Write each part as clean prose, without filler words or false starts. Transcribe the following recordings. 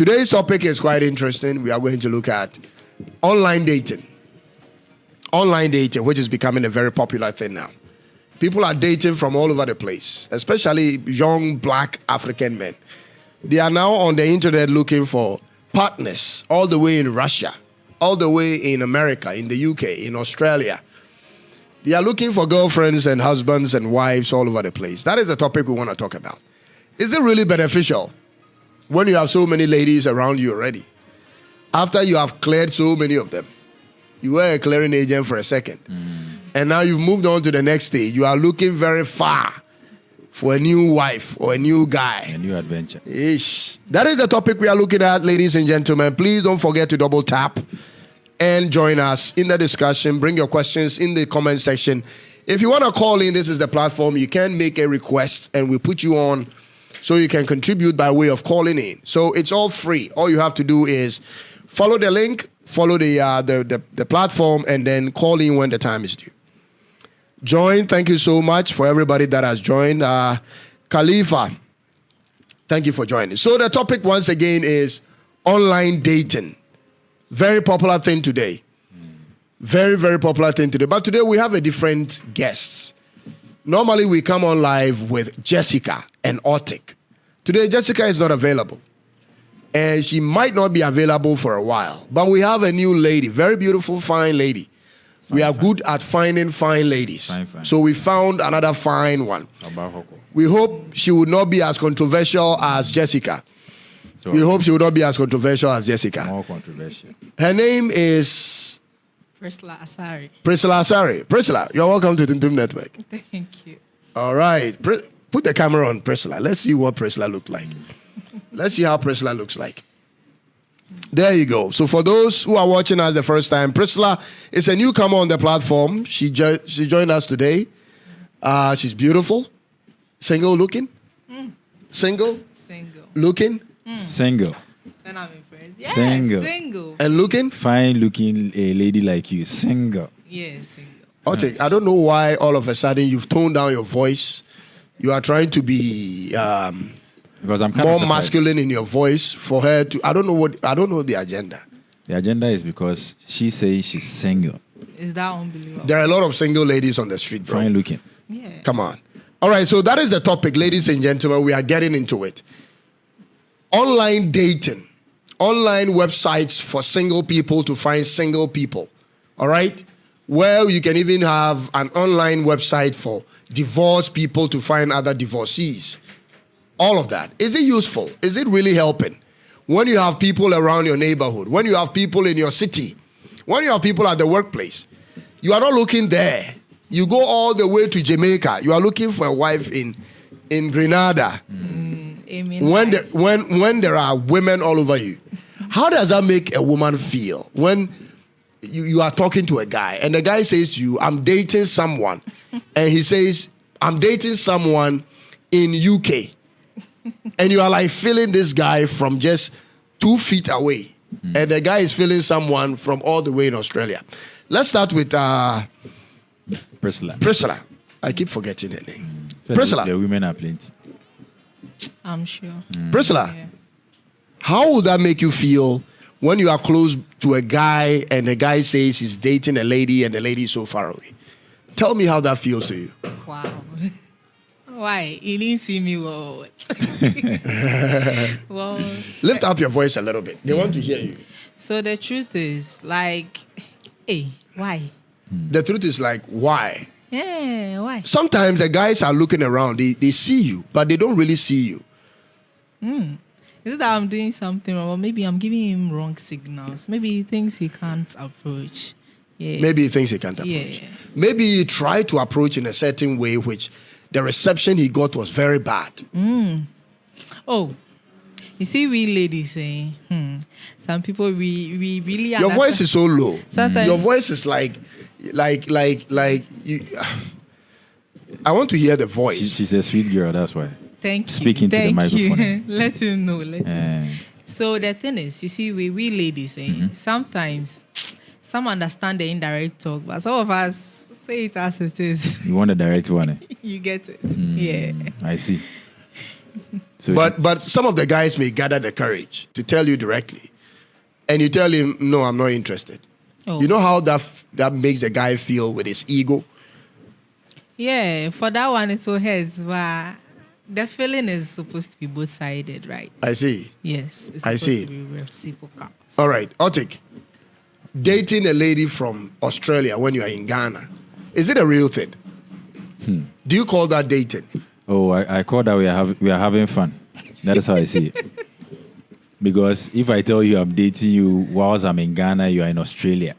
Today's topic is quite interesting. We are going to look at online dating. Online dating, which is becoming a very popular thing now. People are dating from all over the place, especially young black African men. They are now on the internet looking for partners all the way in Russia, all the way in America, in the UK, in Australia. They are looking for girlfriends and husbands and wives all over the place. That is the topic we want to talk about. Is it really beneficial when you have so many ladies around you already? After you have cleared so many of them, you were a clearing agent for a second. And now you've moved on to the next stage. You are looking very far for a new wife or a new guy. A new adventure. Ish. That is the topic we are looking at, ladies and gentlemen. Please don't forget to double tap and join us in the discussion. Bring your questions in the comment section. If you want to call in, this is the platform. You can make a request and we put you on so you can contribute by way of calling in. So it's all free. All you have to do is follow the link, follow the platform, and then call in when the time is due. Join. Thank you so much for everybody that has joined. Khalifa, thank you for joining. So the topic once again is online dating. Very popular thing today. Very, very popular thing today. But today we have a different guest. Normally we come on live with Jessica and Otik. Today Jessica is not available. And she might not be available for a while. But we have a new lady, very beautiful, fine lady. We are good at finding fine ladies. Fine. So we found another fine one. We hope she would not be as controversial as Jessica. So We hope she would not be as controversial as Jessica. more controversial. Her name is Priscilla Asari. Priscilla Asari. Priscilla, you're welcome to Tuntum Network. Thank you. All right. Put the camera on Priscilla. Let's see what Priscilla looked like. Let's see how Priscilla looks like. There you go. So for those who are watching us the first time, Priscilla is a newcomer on the platform. She joined us today. She's beautiful. Single looking? Single? Single. Looking? Single. When I'm in friends. Yes, Single. single. And looking? Fine looking a lady like you. Single. Yeah, single. Otik, I don't know why all of a sudden you've toned down your voice. You are trying to be Because I'm kind more of surprised. masculine in your voice for her to. I don't know the agenda. The agenda is because she says she's single. Is that unbelievable? There are a lot of single ladies on the street, bro. Fine looking. Yeah. Come on. All right, so that is the topic, ladies and gentlemen. We are getting into it. Online dating. Online websites for single people to find single people. All right? Well, you can even have an online website for divorced people to find other divorcees. All of that. Is it useful? Is it really helping? When you have people around your neighborhood, when you have people in your city, when you have people at the workplace, you are not looking there. You go all the way to Jamaica. You are looking for a wife in Grenada. Amen. When there are women all over you. How does that make a woman feel when you are talking to a guy and the guy says to you, I'm dating someone, and he says, I'm dating someone in UK, and you are like feeling this guy from just 2 feet away, and the guy is feeling someone from all the way in Australia. Let's start with Priscilla. Priscilla. I keep forgetting her name. So Priscilla. The women are plenty. I'm sure. Priscilla, Yeah. how would that make you feel when you are close to a guy and the guy says he's dating a lady and the lady is so far away? Tell me how that feels to you. Wow. Why? You didn't see me well. Well, Lift up your voice a little bit. They want to hear you. so the truth is, like, hey, why? The truth is like, why? Yeah, why? Sometimes the guys are looking around. They see you, but they don't really see you. Is it that I'm doing something wrong? Or maybe I'm giving him wrong signals. Maybe he thinks he can't approach. Yeah. Maybe he thinks he can't approach. Yeah. Maybe he tried to approach in a certain way, which the reception he got was very bad. Oh, you see, we ladies saying, some people we really. Your voice is so low. Sometimes- Your voice is like you. I want to hear the voice. She's a sweet girl, that's why. Thank you. Speaking to the microphone. Let him know. So the thing is, you see, we ladies saying sometimes some understand the indirect talk, but some of us say it as it is. You want a direct one? You get it. Yeah. I see. So But some of the guys may gather the courage to tell you directly, and you tell him, "No, I'm not interested." Oh. You know how that makes the guy feel with his ego? Yeah, for that one it will hurt, but the feeling is supposed to be both sided, right? I see. Yes, it's I supposed see. to be reciprocal. All right, Otik. Dating a lady from Australia when you are in Ghana, is it a real thing? Do you call that dating? Oh, I call that we are having fun. That is how I see it. Because if I tell you I'm dating you whilst I'm in Ghana, you are in Australia,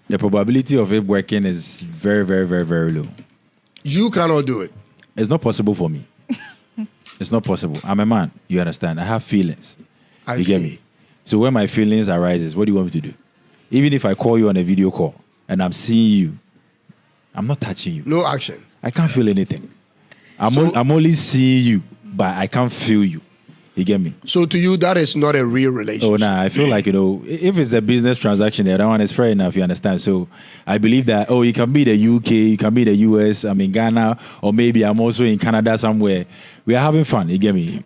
the probability of it working is very, very, very, very low. You cannot do it. It's not possible for me. It's not possible. I'm a man. You understand? I have feelings. You get me? So when my feelings arises, what do you want me to do? Even if I call you on a video call and I'm seeing you, I'm not touching you. No action. I can't feel anything. I'm only seeing you, but I can't feel you. You get me? So to you, that is not a real relationship. Oh, nah. I feel like, if it's a business transaction, the other one is fair enough. You understand? So I believe that, you can be the UK, you can be the US, I'm in Ghana, or maybe I'm also in Canada somewhere. We are having fun. You get me?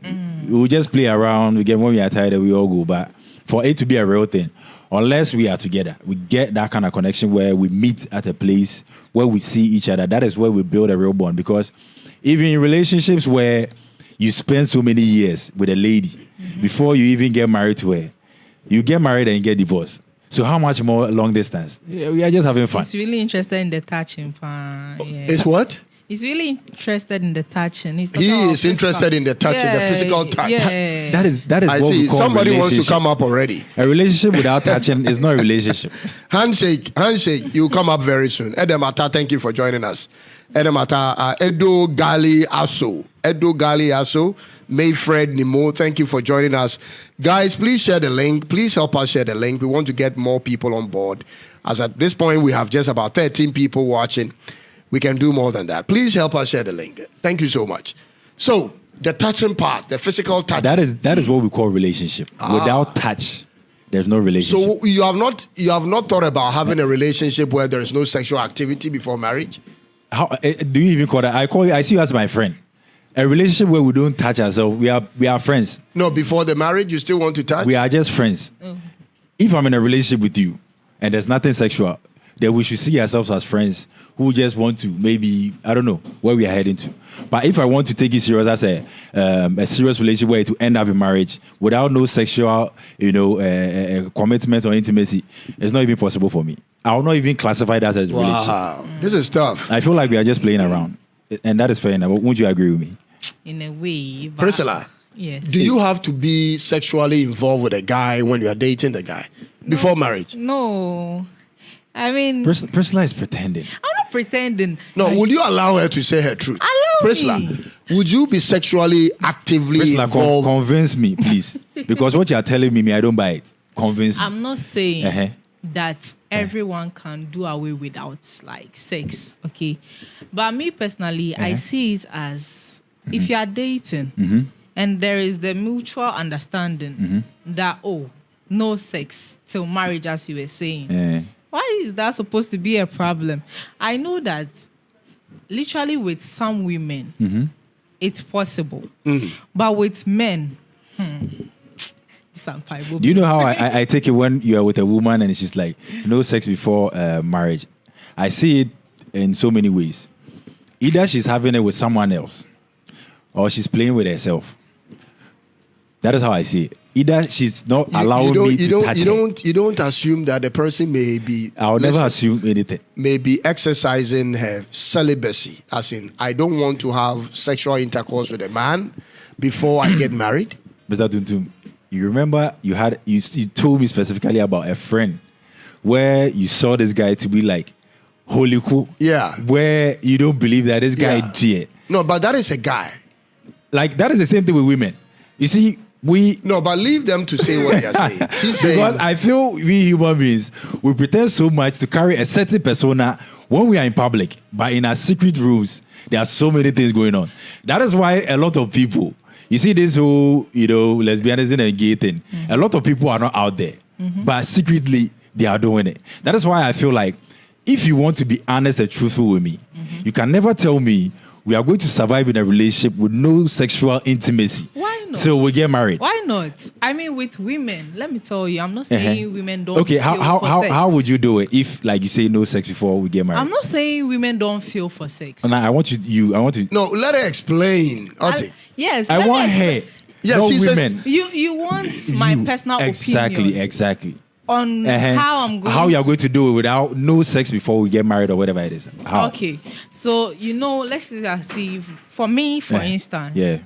We'll just play around. We get when we are tired, we all go. But for it to be a real thing, unless we are together, we get that kind of connection where we meet at a place where we see each other. That is where we build a real bond. Because even in relationships where you spend so many years with a lady before you even get married to her, you get married and you get divorced. So how much more long distance? Yeah, we are just having fun. He's really interested in the touching. Yeah. It's what? He's really interested in the touching. He is interested in the touching, the physical touch. Yeah. That is I what see. we call Somebody a wants to relationship. come up already. A relationship without touching is not a relationship. Handshake. You come up very soon. Edemata, thank you for joining us. Edemata, Edo Gali Aso, Mayfred Nimo, thank you for joining us. Guys, please share the link. Please help us share the link. We want to get more people on board. As at this point, we have just about 13 people watching. We can do more than that. Please help us share the link. Thank you so much. So, the touching part, the physical touch. That is what we call relationship. Without touch, there's no relationship. So you have not thought about having a relationship where there is no sexual activity before marriage? How do you even call that? I see you as my friend. A relationship where we don't touch ourselves. We are friends. No, before the marriage, you still want to touch? We are just friends. If I'm in a relationship with you and there's nothing sexual, then we should see ourselves as friends who just want to maybe, I don't know, where we are heading to. But if I want to take it serious as a serious relationship where to end up in marriage without no sexual, commitment or intimacy, it's not even possible for me. I will not even classify that as a relationship. Wow, this is tough. I feel like we are just playing around. And that is fair enough. Won't you agree with me? In a way. But Priscilla, yes. do you have to be sexually involved with a guy when you are dating the guy before marriage? No. I mean, Priscilla is pretending. I'm not pretending. No, would you allow her to say her truth? Allow Priscilla, me. would you be sexually actively Priscilla, involved? convince me, please. Because what you are telling me, I don't buy it. Convince me. I'm not saying Uh-huh. that everyone can do away without like sex, okay? But me personally, I see it as if you are dating and there is the mutual understanding that, no sex till marriage, as you were saying. Why is that supposed to be a problem? I know that literally with some women, it's possible. But with men, do you know how I take it when you are with a woman and she's like, no sex before marriage? I see it in so many ways. Either she's having it with someone else or she's playing with herself. That is how I see it. Either she's not allowing me to touch her. You don't assume that the person may be... I'll never assume anything. May be exercising her celibacy. As in, I don't want to have sexual intercourse with a man before I get married. Mr. Tuntum, you remember you told me specifically about a friend where you saw this guy to be like holy cool. Yeah. Where you don't believe that this guy did. No, but that is a guy. Like, that is the same thing with women. You see, No, but leave them to say what they are saying. She's saying... Because I feel we human beings, we pretend so much to carry a certain persona when we are in public, but in our secret rooms, there are so many things going on. That is why a lot of people, you see this whole, lesbianism and gay thing, a lot of people are not out there, but secretly they are doing it. That is why I feel like if you want to be honest and truthful with me, you can never tell me we are going to survive in a relationship with no sexual intimacy. Why not? So we get married. Why not? I mean, with women, let me tell you, I'm not saying women don't. Okay, feel for sex. how would you do it if, like, you say no sex before we get married? I'm not saying women don't feel for sex. And I want you. I want to. No, let her explain. Oti. Yes, I let want me- her. Yeah, no she says- women. You want my You. personal Exactly. opinion on Uh-huh. how I'm going. How you are going to do it without no sex before we get married or whatever it is. How? Okay, so let's see. For me, for instance, Yeah.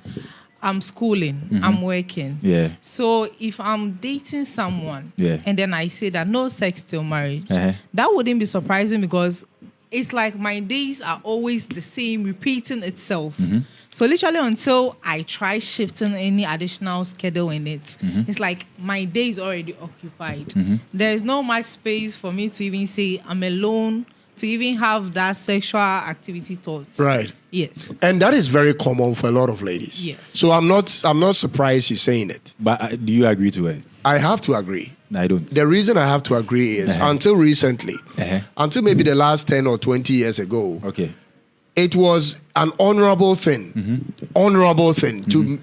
I'm schooling, I'm working. Yeah. So if I'm dating someone, Yeah. and then I say that no sex till marriage, Uh-huh. that wouldn't be surprising because it's like my days are always the same, repeating itself. So literally until I try shifting any additional schedule in it, it's like my day is already occupied. There is no much space for me to even say I'm alone, to even have that sexual activity thoughts. Right. Yes. And that is very common for a lot of ladies. Yes. So I'm not surprised she's saying it. But do you agree to it? I have to agree. I don't. The reason I have to agree is until recently, until maybe the last 10 or 20 years ago, Okay. it was an honorable thing,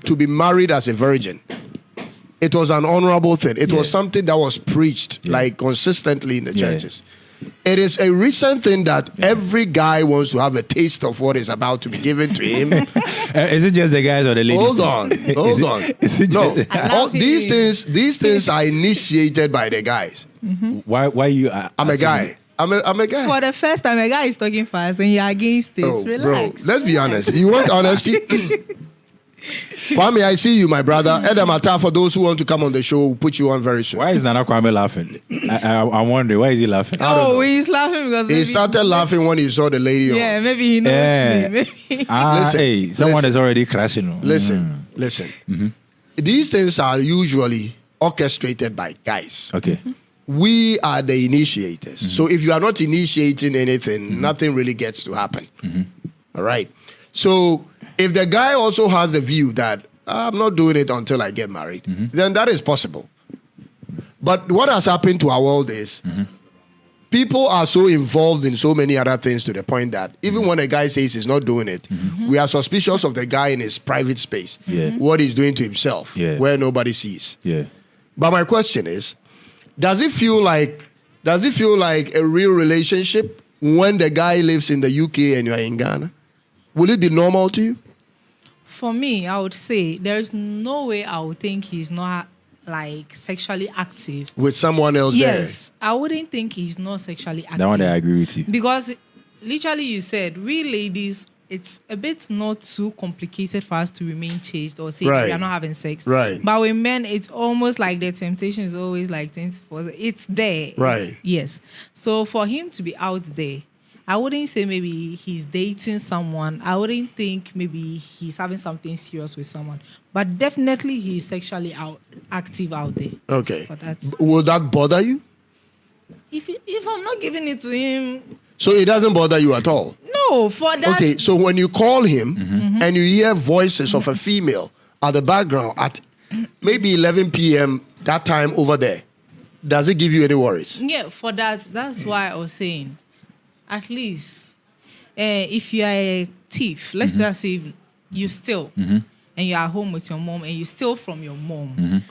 to be married as a virgin. It was an honorable thing. It was something that was preached like consistently in the churches. It is a recent thing that every guy wants to have a taste of what is about to be given to him. Is it just the guys or the ladies? Hold on. Is it No, just- all these things are initiated by the guys. Why you? I'm a guy. I'm a guy. For the first time, a guy is talking fast and you're against it. Oh, bro, Relax. let's be honest. You want honesty? Kwame, I see you, my brother. Edam Atta, for those who want to come on the show, we'll put you on very soon. Why is Nana Kwame laughing? I'm wondering why is he laughing? I don't know. He's laughing because He maybe, started laughing when he saw the lady on. yeah, maybe he knows Yeah. me. Maybe. Listen, hey, someone listen. is already crashing. Listen. These things are usually orchestrated by guys. Okay. We are the initiators. So if you are not initiating anything, nothing really gets to happen. All right. So if the guy also has a view that I'm not doing it until I get married, then that is possible. But what has happened to our world is people are so involved in so many other things to the point that even when a guy says he's not doing it, we are suspicious of the guy in his private space, what he's doing to himself, where nobody sees. Yeah. But my question is, does it feel like a real relationship when the guy lives in the UK and you're in Ghana? Will it be normal to you? For me, I would say there's no way I would think he's not like sexually active. With someone else Yes, I wouldn't think he's not sexually active. That one I agree with you. Because literally you said, we ladies, it's a bit not too complicated for us to remain chaste or say Right. we are not having sex. Right. But with men, it's almost like the temptation is always like 24. It's there. Right. Yes. So for him to be out there, I wouldn't say maybe he's dating someone. I wouldn't think maybe he's having something serious with someone. But definitely he's sexually active out there. there? Okay. But that's, Will that bother you? if I'm not giving it to him, So it doesn't bother you at all? no, for that. Okay, so when you call him and you hear voices of a female at the background at maybe 11 p.m. that time over there, does it give you any worries? Yeah, for that's why I was saying, at least, if you are a thief, let's just say you steal, and you're at home with your mom, and you steal from your mom,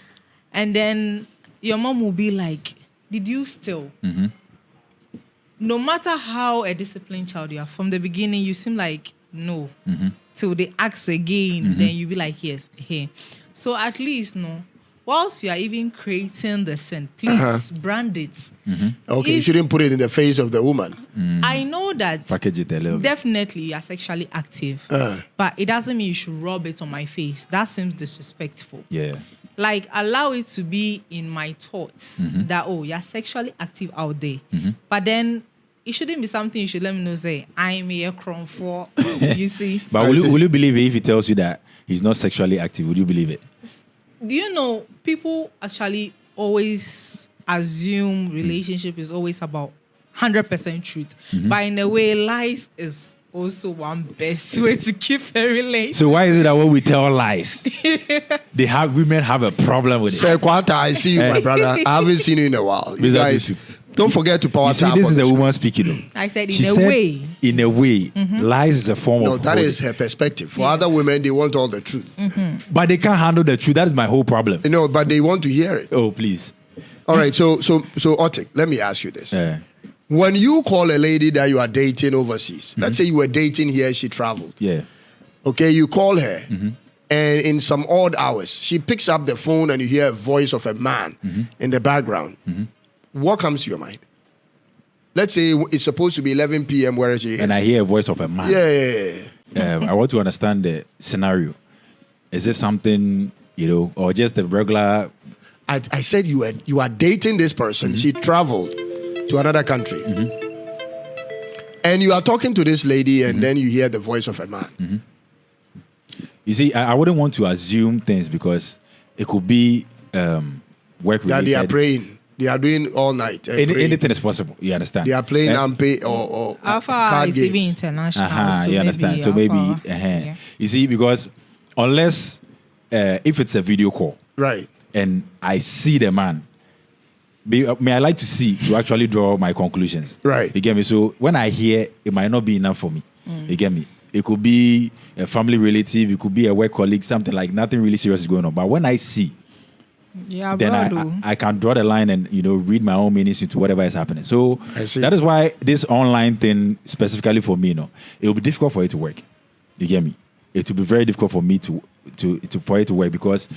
and then your mom will be like, "Did you steal?" No matter how a disciplined child you are, from the beginning you seem like no, till they ask again, then you be like yes, hey. So at least no. Whilst you are even creating the sin, please brand it. Okay, you If- shouldn't put it in the face of the woman. I know that Package it a little bit. definitely you are sexually active, but it doesn't mean you should rub it on my face. That seems disrespectful. Yeah. Like, allow it to be in my thoughts that, oh, you're sexually active out there. But then it shouldn't be something you should let me know, say, I'm a cron for, you see. But will you believe it if he tells you that he's not sexually active? Would you believe it? Do you know, people actually always assume relationship is always about 100% truth. But in a way, lies is also one best way to keep a relationship. So why is it that when we tell lies, women have a problem with it? Say, Kwata, I see you, my brother. I haven't seen you in a while. You Is that guys, the Don't forget to power You see, tap. this on is the a screen. woman speaking. Though. I said in She a said, way. in a way, lies is a form No, of. that holding. is her perspective. For other women, they want all the truth. But they can't handle the truth. That is my whole problem. You know, but they want to hear it. Oh, please. All right, so Otik, let me ask you this. Yeah. When you call a lady that you are dating overseas, let's say you were dating here, she traveled. Yeah. Okay, you call her, and in some odd hours, she picks up the phone and you hear a voice of a man in the background. What comes to your mind? Let's say it's supposed to be 11 p.m. where she is. And I hear a voice of a man. Yeah. I want to understand the scenario. Is it something, or just the regular? I said you are dating this person. She traveled to another country. And you are talking to this lady, and then you hear the voice of a man. You see, I wouldn't want to assume things because it could be work related. That they are praying. They are doing all night. And praying. Anything is possible. You understand? They are playing Ampe or Alpha card is even games. international. So you understand? So maybe, yeah. You see, because unless if it's a video call, Right. and I see the man, may I like to see to actually draw my conclusions. Right. You get me? So when I hear, it might not be enough for me. You get me? It could be a family relative, it could be a work colleague, something like nothing really serious is going on. But when I see, Yeah, then I can draw the line and read my own meanings into whatever is happening. So I see. that is why this online thing specifically for me, it will be difficult for it to work. You get me? It will be very difficult for me to for it to work because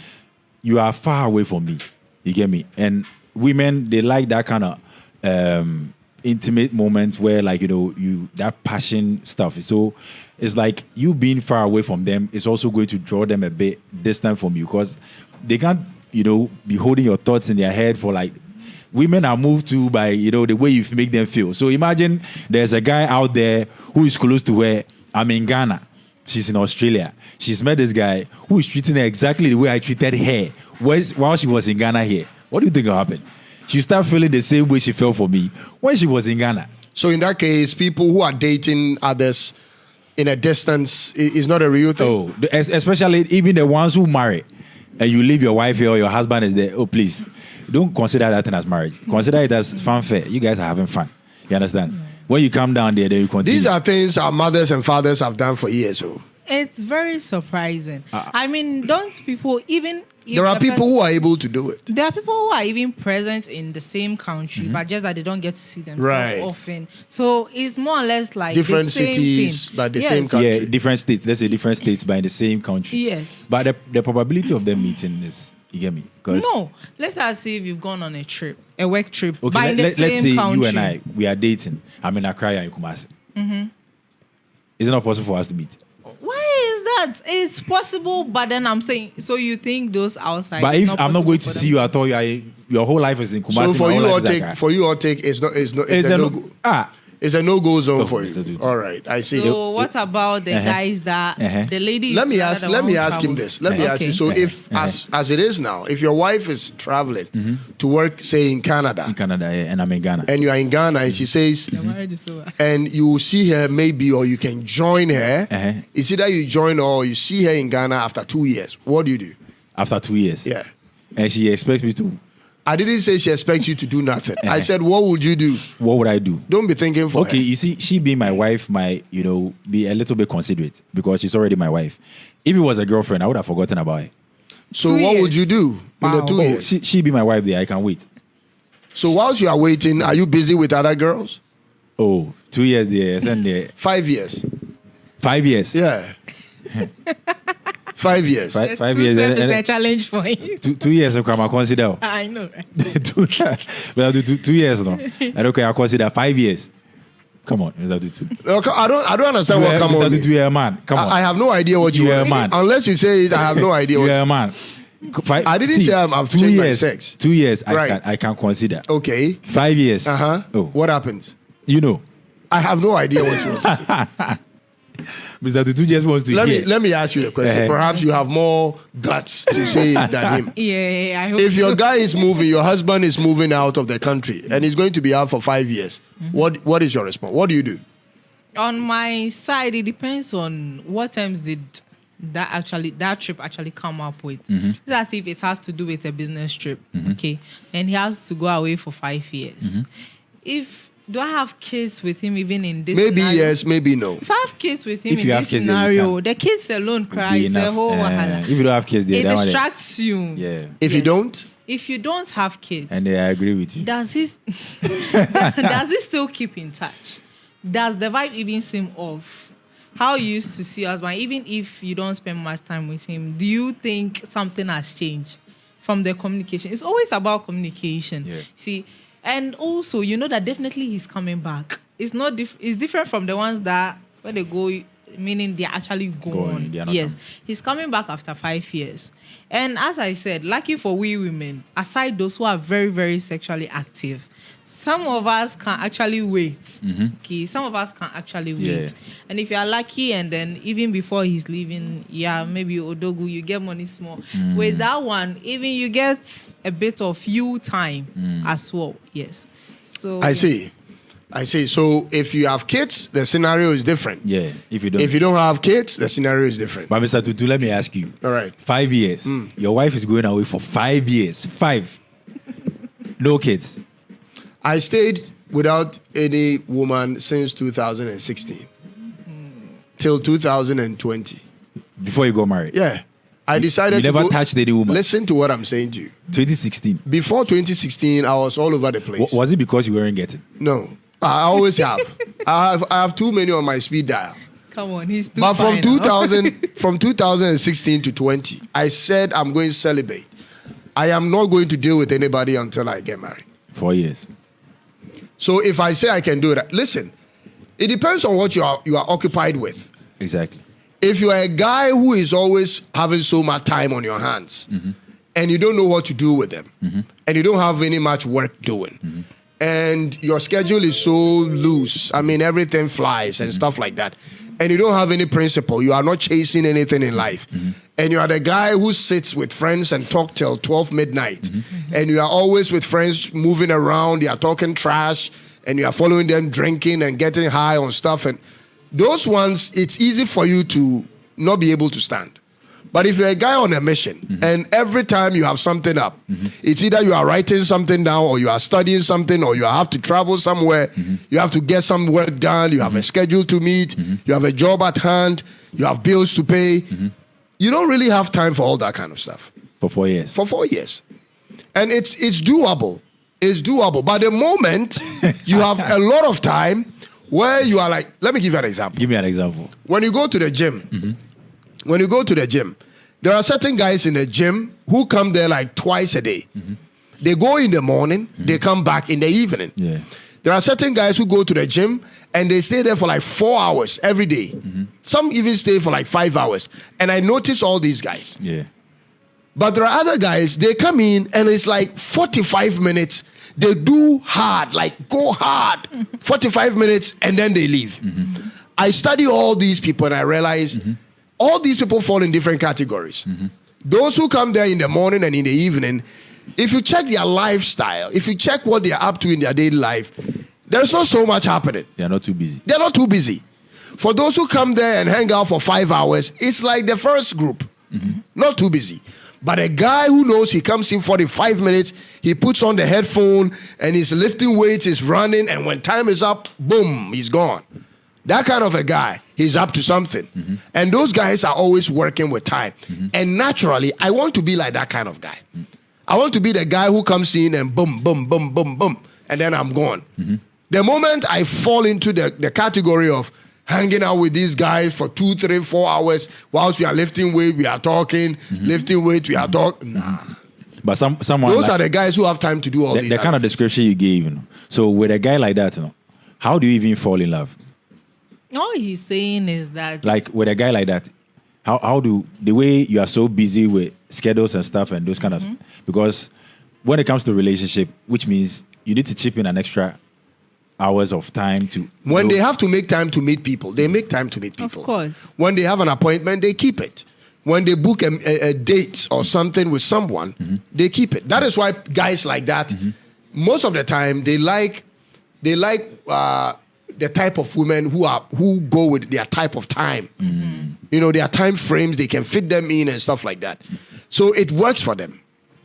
you are far away from me. You get me? And women, they like that kind of intimate moments where you that passion stuff. So it's like you being far away from them is also going to draw them a bit distant from you because they can't be holding your thoughts in their head for women are moved to by the way you make them feel. So imagine there's a guy out there who is close to her. I'm in Ghana, she's in Australia. She's met this guy who is treating her exactly the way I treated her while she was in Ghana here. What do you think will happen? She start feeling the same way she felt for me when she was in Ghana. So in that case, people who are dating others in a distance is not a real thing. Oh, especially even the ones who marry and you leave your wife here or your husband is there. Oh, please, don't consider that thing as marriage. Consider it as fanfare. You guys are having fun. You understand? When you come down there, then you continue. These are things our mothers and fathers have done for years. So It's very surprising. I mean, don't people even... if there are the people who are able to do it. There are people who are even present in the same country, but just that they don't get to see them Right. so often. So it's more or less like Different the same cities, thing. but the Yes. same country. Yeah, different states. Let's say different states, but in the same country. Yes. But the probability of them meeting is, you get me? 'Cause- No, let's say if you've gone on a trip, a work trip, Okay, but in the let's same say country. you and I, we are dating. I'm in Accra and in Kumasi. Is it not possible for us to meet? Why is that? It's possible, but then I'm saying, so you think those outside? But it's if not I'm not possible going to for see them you at all, your whole life is in Kumasi. So for my you, whole or life is take Accra. for you, or take it's It's a a no. no- It's a no-go zone Oh, for Mr. you. Dude. All right, I see. So what about the guys that the lady? Let me ask him this. Let me ask you. So Okay. if as it is now, if your wife is traveling to work, say in Canada, in Canada, yeah, and I'm in Ghana. and you are in Ghana, and she says, The marriage is over. and you will see her maybe, or you can join her. It's either you join her or you see her in Ghana after 2 years. What do you do? After 2 years. Yeah. And she expects me to. I didn't say she expects you to do nothing. I said, what would you do? What would I do? Don't be thinking for Okay, her. you see, she being my wife might, be a little bit considerate because she's already my wife. If it was a girlfriend, I would have forgotten about it. So 2 what would years. you do in the Wow. 2 years? She be my wife there. I can wait. So whilst you are waiting, are you busy with other girls? Oh, 2 years there, and there. 5 years. 5 years. Yeah. 5 years. Five years. It's a challenge for you. 2 years, okay, I'm consider. I know. Right? But I'll do 2 years now. And okay, I'll consider 5 years. Come on, Mr. Dutu. Okay, I don't understand what come Mr. on. Dutu, you're a man. Come on. I have no idea what you You're want a to man. say. Unless you say it, I have no idea what You're a man. I didn't say I've changed my sex. 2 years, Right. I can consider. Okay. 5 years. Uh-huh. Oh, What happens? you know. I have no idea what you want to say. Mr. Dutu just wants to hear. Let me ask you a question. Uh-huh. Perhaps you have more guts to say it than him. Yeah, I hope If your so. guy is moving, your husband is moving out of the country and he's going to be out for 5 years, what is your response? What do you do? On my side, it depends on what terms did that trip actually come up with. It's as if it has to do with a business trip, okay? And he has to go away for 5 years. do I have kids with him even in this Maybe scenario? yes, maybe no. If I have kids with him If in you this have kids, then you scenario, can. the kids alone Be cries the enough. whole wahala. If you don't have kids, there, It that one is- distracts you. Yeah. If you Yes. don't, If you don't have kids, And I agree with you. does he still keep in touch? Does the vibe even seem off? How you used to see your husband, even if you don't spend much time with him, do you think something has changed from the communication? It's always about communication. Yeah. See, and also you know that definitely he's coming back. It's not it's different from the ones that when they go, meaning they're actually gone. they are not Yes, coming. he's coming back after 5 years. And as I said, lucky for we women, aside those who are very, very sexually active, some of us can actually wait. Okay, some of us can actually wait. Yeah. And if you are lucky, and then even before he's leaving, yeah, maybe Odogu, you get money small. With that one, even you get a bit of you time as well. Yes. So I see. So if you have kids, the scenario is different. Yeah. If you don't. If you don't have kids, the scenario is different. But Mr. Tutu, let me ask you. All right. 5 years. Your wife is going away for 5 years. 5. No kids. I stayed without any woman since 2016 till 2020. Before you got married. Yeah. I decided You to never go- touched any woman. Listen to what I'm saying to you. 2016. Before 2016, I was all over the place. Was it because you weren't getting? No. I always have. I have too many on my speed dial. come on, he's too But from fine now. 2016 to 20, I said I'm going celibate. I am not going to deal with anybody until I get married. 4 years. So if I say I can do that, listen, it depends on what you are occupied with. Exactly. If you are a guy who is always having so much time on your hands and you don't know what to do with them and you don't have any much work doing and your schedule is so loose, I mean, everything flies and stuff like that, and you don't have any principle, you are not chasing anything in life, and you are the guy who sits with friends and talk till 12 midnight, and you are always with friends moving around, you are talking trash, and you are following them drinking and getting high on stuff, and those ones, it's easy for you to not be able to stand. But if you're a guy on a mission and every time you have something up, it's either you are writing something down or you are studying something or you have to travel somewhere, you have to get some work done, you have a schedule to meet, you have a job at hand, you have bills to pay. You don't really have time for all that kind of stuff. For 4 years. For 4 years. And it's doable. It's doable. But the moment you have a lot of time where you are like, let me give you an example. Give me an example. When you go to the gym, there are certain guys in the gym who come there like twice a day. They go in the morning, they come back in the evening. Yeah. There are certain guys who go to the gym and they stay there for like 4 hours every day. Some even stay for like 5 hours. And I notice all these guys. Yeah. But there are other guys, they come in and it's like 45 minutes. They do hard, like go hard, 45 minutes, and then they leave. I study all these people and I realize all these people fall in different categories. Those who come there in the morning and in the evening, if you check their lifestyle, if you check what they're up to in their daily life, there's not so much happening. They are not too busy. They're not too busy. For those who come there and hang out for 5 hours, it's like the first group, not too busy. But a guy who knows he comes in 45 minutes, he puts on the headphone and he's lifting weights, he's running, and when time is up, boom, he's gone. That kind of a guy, he's up to something. And those guys are always working with time. And naturally, I want to be like that kind of guy. I want to be the guy who comes in and boom, boom, boom, boom, boom, and then I'm gone. The moment I fall into the category of hanging out with these guys for 2, 3, 4 hours whilst we are lifting weight, we are talking, lifting weight, we are talking. Nah. But someone Those like, are the guys who have time to do all these. the kind of description you gave, So with a guy like that, how do you even fall in love? All he's saying is that Like with a guy like that, how do the way you are so busy with schedules and stuff and those kind of, because when it comes to relationship, which means you need to chip in an extra hours of time to When they have to make time to meet people, they make time to meet people. Of course. When they have an appointment, they keep it. When they book a date or something with someone, they keep it. That is why guys like that, most of the time, they like the type of women who go with their type of time. Their time frames, they can fit them in and stuff like that. So it works for them.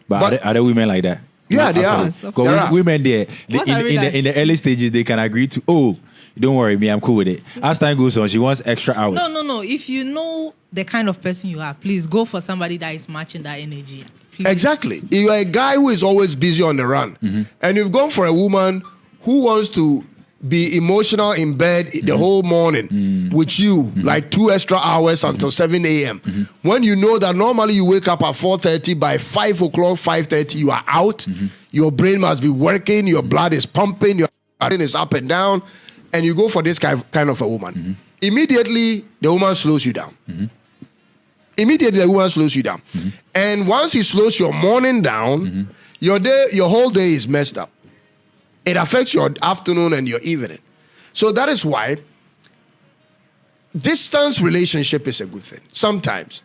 But are there women like that? Yeah, they are. Yes, of Because There are. women there, What are we like? in the early stages, they can agree to, oh, don't worry, me, I'm cool with it. As time goes on, she wants extra hours. No. If you know the kind of person you are, please go for somebody that is matching that energy. Please. Exactly. You're a guy who is always busy on the run, and you've gone for a woman who wants to be emotional in bed the whole morning with you, like 2 extra hours until 7 a.m. When you know that normally you wake up at 4:30, by 5 o'clock, 5:30, you are out. Your brain must be working, your blood is pumping, your brain is up and down, and you go for this kind of a woman. Immediately, the woman slows you down. Immediately, the woman slows you down. And once he slows your morning down, your whole day is messed up. It affects your afternoon and your evening. So that is why distance relationship is a good thing. Sometimes,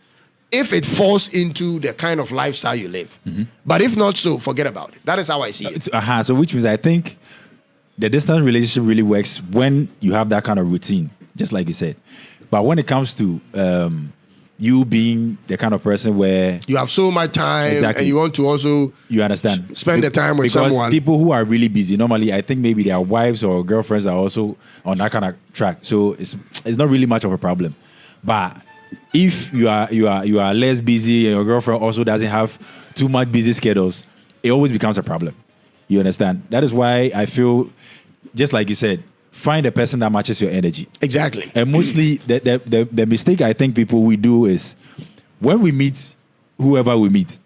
if it falls into the kind of lifestyle you live. But if not so, forget about it. That is how I see it. So which means I think the distance relationship really works when you have that kind of routine, just like you said. But when it comes to you being the kind of person where You have so much time and you want to also you understand, spend the time with because someone. people who are really busy, normally I think maybe their wives or girlfriends are also on that kind of track. So it's not really much of a problem. But if you are less busy and your girlfriend also doesn't have too much busy schedules, it always becomes a problem. You understand? That is why I feel, just like you said, find a person that matches your energy. Exactly. And mostly the mistake I think people we do is when we meet whoever we meet,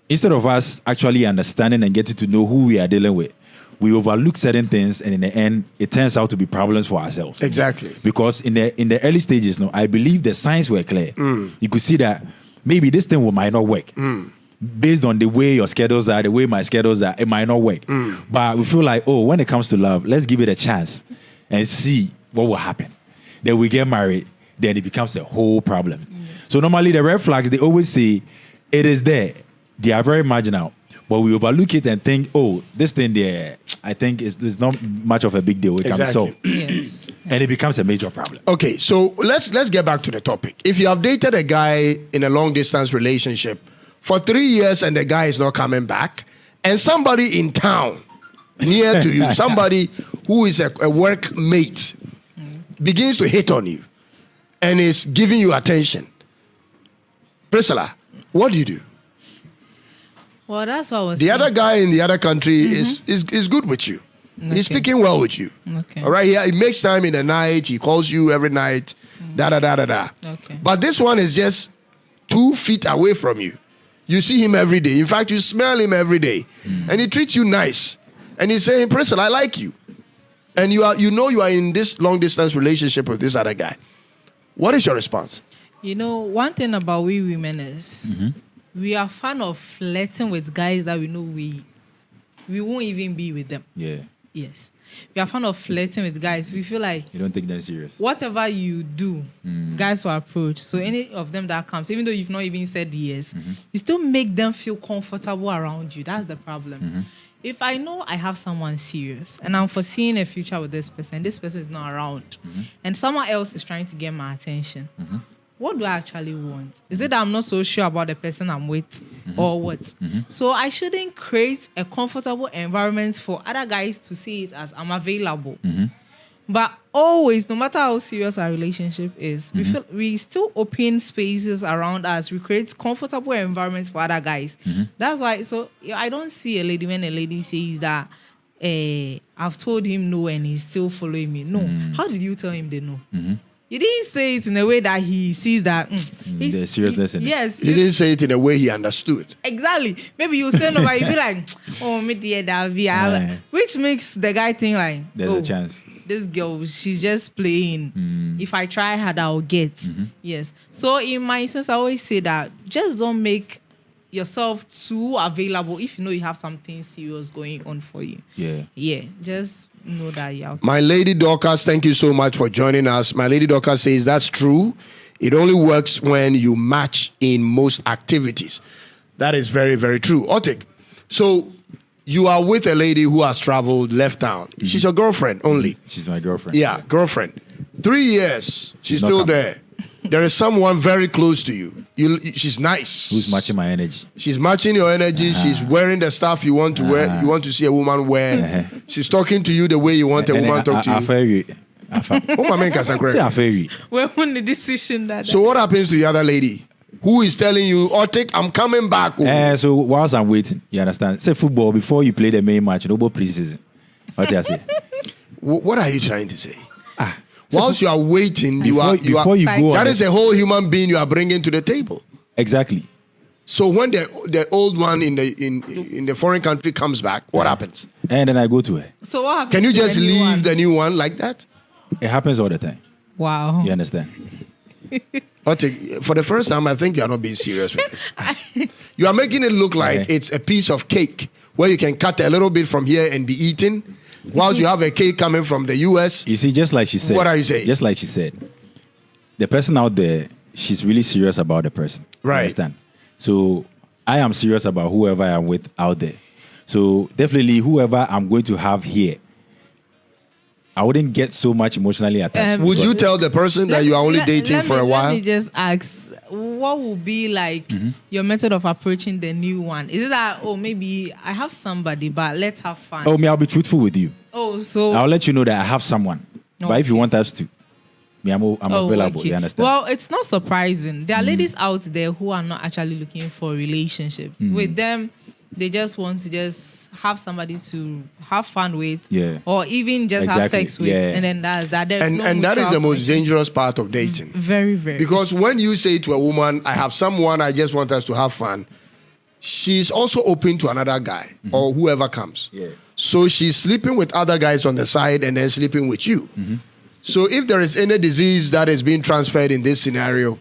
instead of us actually understanding and getting to know who we are dealing with, we overlook certain things, and in the end, it turns out to be problems for ourselves. Exactly. Because in the early stages, I believe the signs were clear. You could see that maybe this thing might not work. Based on the way your schedules are, the way my schedules are, it might not work. But we feel like, when it comes to love, let's give it a chance and see what will happen. Then we get married, then it becomes a whole problem. So normally the red flags, they always say, it is there. They are very marginal. But we overlook it and think, this thing there, I think it's not much of a big deal. It can be solved. Yes. And it becomes a major problem. Okay, so let's get back to the topic. If you have dated a guy in a long distance relationship for 3 years and the guy is not coming back, and somebody in town near to you, somebody who is a workmate, begins to hit on you and is giving you attention, Priscilla, what do you do? Well, that's what I was The saying. other guy in the other country is good with you. He's speaking well with you. Okay. All right. He makes time in the night. He calls you every night. Da da da da da. Okay. But this one is just 2 feet away from you. You see him every day. In fact, you smell him every day, and he treats you nice. And he's saying, "Priscilla, I like you," and you are in this long distance relationship with this other guy. What is your response? You know, one thing about we women is we are fan of flirting with guys that we know we won't even be with them. Yeah. Yes. We are fan of flirting with guys. We feel like You don't take them serious. whatever you do, guys will approach. So any of them that comes, even though you've not even said yes, you still make them feel comfortable around you. That's the problem. If I know I have someone serious and I'm foreseeing a future with this person is not around, and someone else is trying to get my attention, what do I actually want? Is it that I'm not so sure about the person I'm with or what? So I shouldn't create a comfortable environment for other guys to see it as I'm available. But always, no matter how serious our relationship is, we still open spaces around us. We create comfortable environments for other guys. That's why, so I don't see a lady when a lady says that I've told him no and he's still following me. No. How did you tell him the no? You didn't say it in a way that he sees that The seriousness in it. yes, He didn't say it in a way he understood. exactly. Maybe you say no, but you be like, oh, me dear Davia, which makes the guy think like, There's a chance. This girl, she's just playing. If I try hard, I'll get. Yes. So in my sense, I always say that just don't make yourself too available if you know you have something serious going on for you. Yeah. Yeah. Just know that you're out. My lady Dorcas, thank you so much for joining us. My lady Dorcas says that's true. It only works when you match in most activities. That is very, very true. Otik, so you are with a lady who has traveled, left town. She's your girlfriend only. She's my girlfriend. Yeah, girlfriend. 3 years. She's not still coming. there. there is someone very close to you. She's nice. Who's matching my energy? She's matching your energy. She's wearing the stuff you want to wear. You want to see a woman wear. She's talking to you the way you want a woman to talk to you. Oh, my man, When the decision that. So what happens to the other lady who is telling you, Otik, I'm coming back? So whilst I'm waiting, you understand? Say football before you play the main match, no preseason. What do you say? What are you trying to say? Whilst you are waiting, you are go. That is a whole human being you are bringing to the table. Exactly. So when the old one in the foreign country comes back, what happens? And then I go to her. So what happens? Can you just leave the new one like that? It happens all the time. Wow. You understand? For the first time, I think you are not being serious with this. You are making it look like it's a piece of cake where you can cut a little bit from here and be eaten, whilst you have a cake coming from the US. You see, just like she said. What are you saying? Just like she said. The person out there, she's really serious about the person. Right. You understand? So I am serious about whoever I'm with out there. So definitely whoever I'm going to have here, I wouldn't get so much emotionally attached. Would you tell the person that you are only dating for a while? Let me just ask, what would be like your method of approaching the new one? Is it that, maybe I have somebody, but let's have fun? I'll be truthful with you. So I'll let you know that I have someone. Okay. But if you want us to, I'm available. Okay. You understand? Well, it's not surprising. There are ladies out there who are not actually looking for a relationship. With them, they just want to just have somebody to have fun with, or even just have sex with, and then that's that. And that is the most dangerous part of dating. Very, very. Because when you say to a woman, I have someone, I just want us to have fun, she's also open to another guy or whoever comes. Yeah. So she's sleeping with other guys on the side and then sleeping with you. So if there is any disease that is being transferred in this scenario,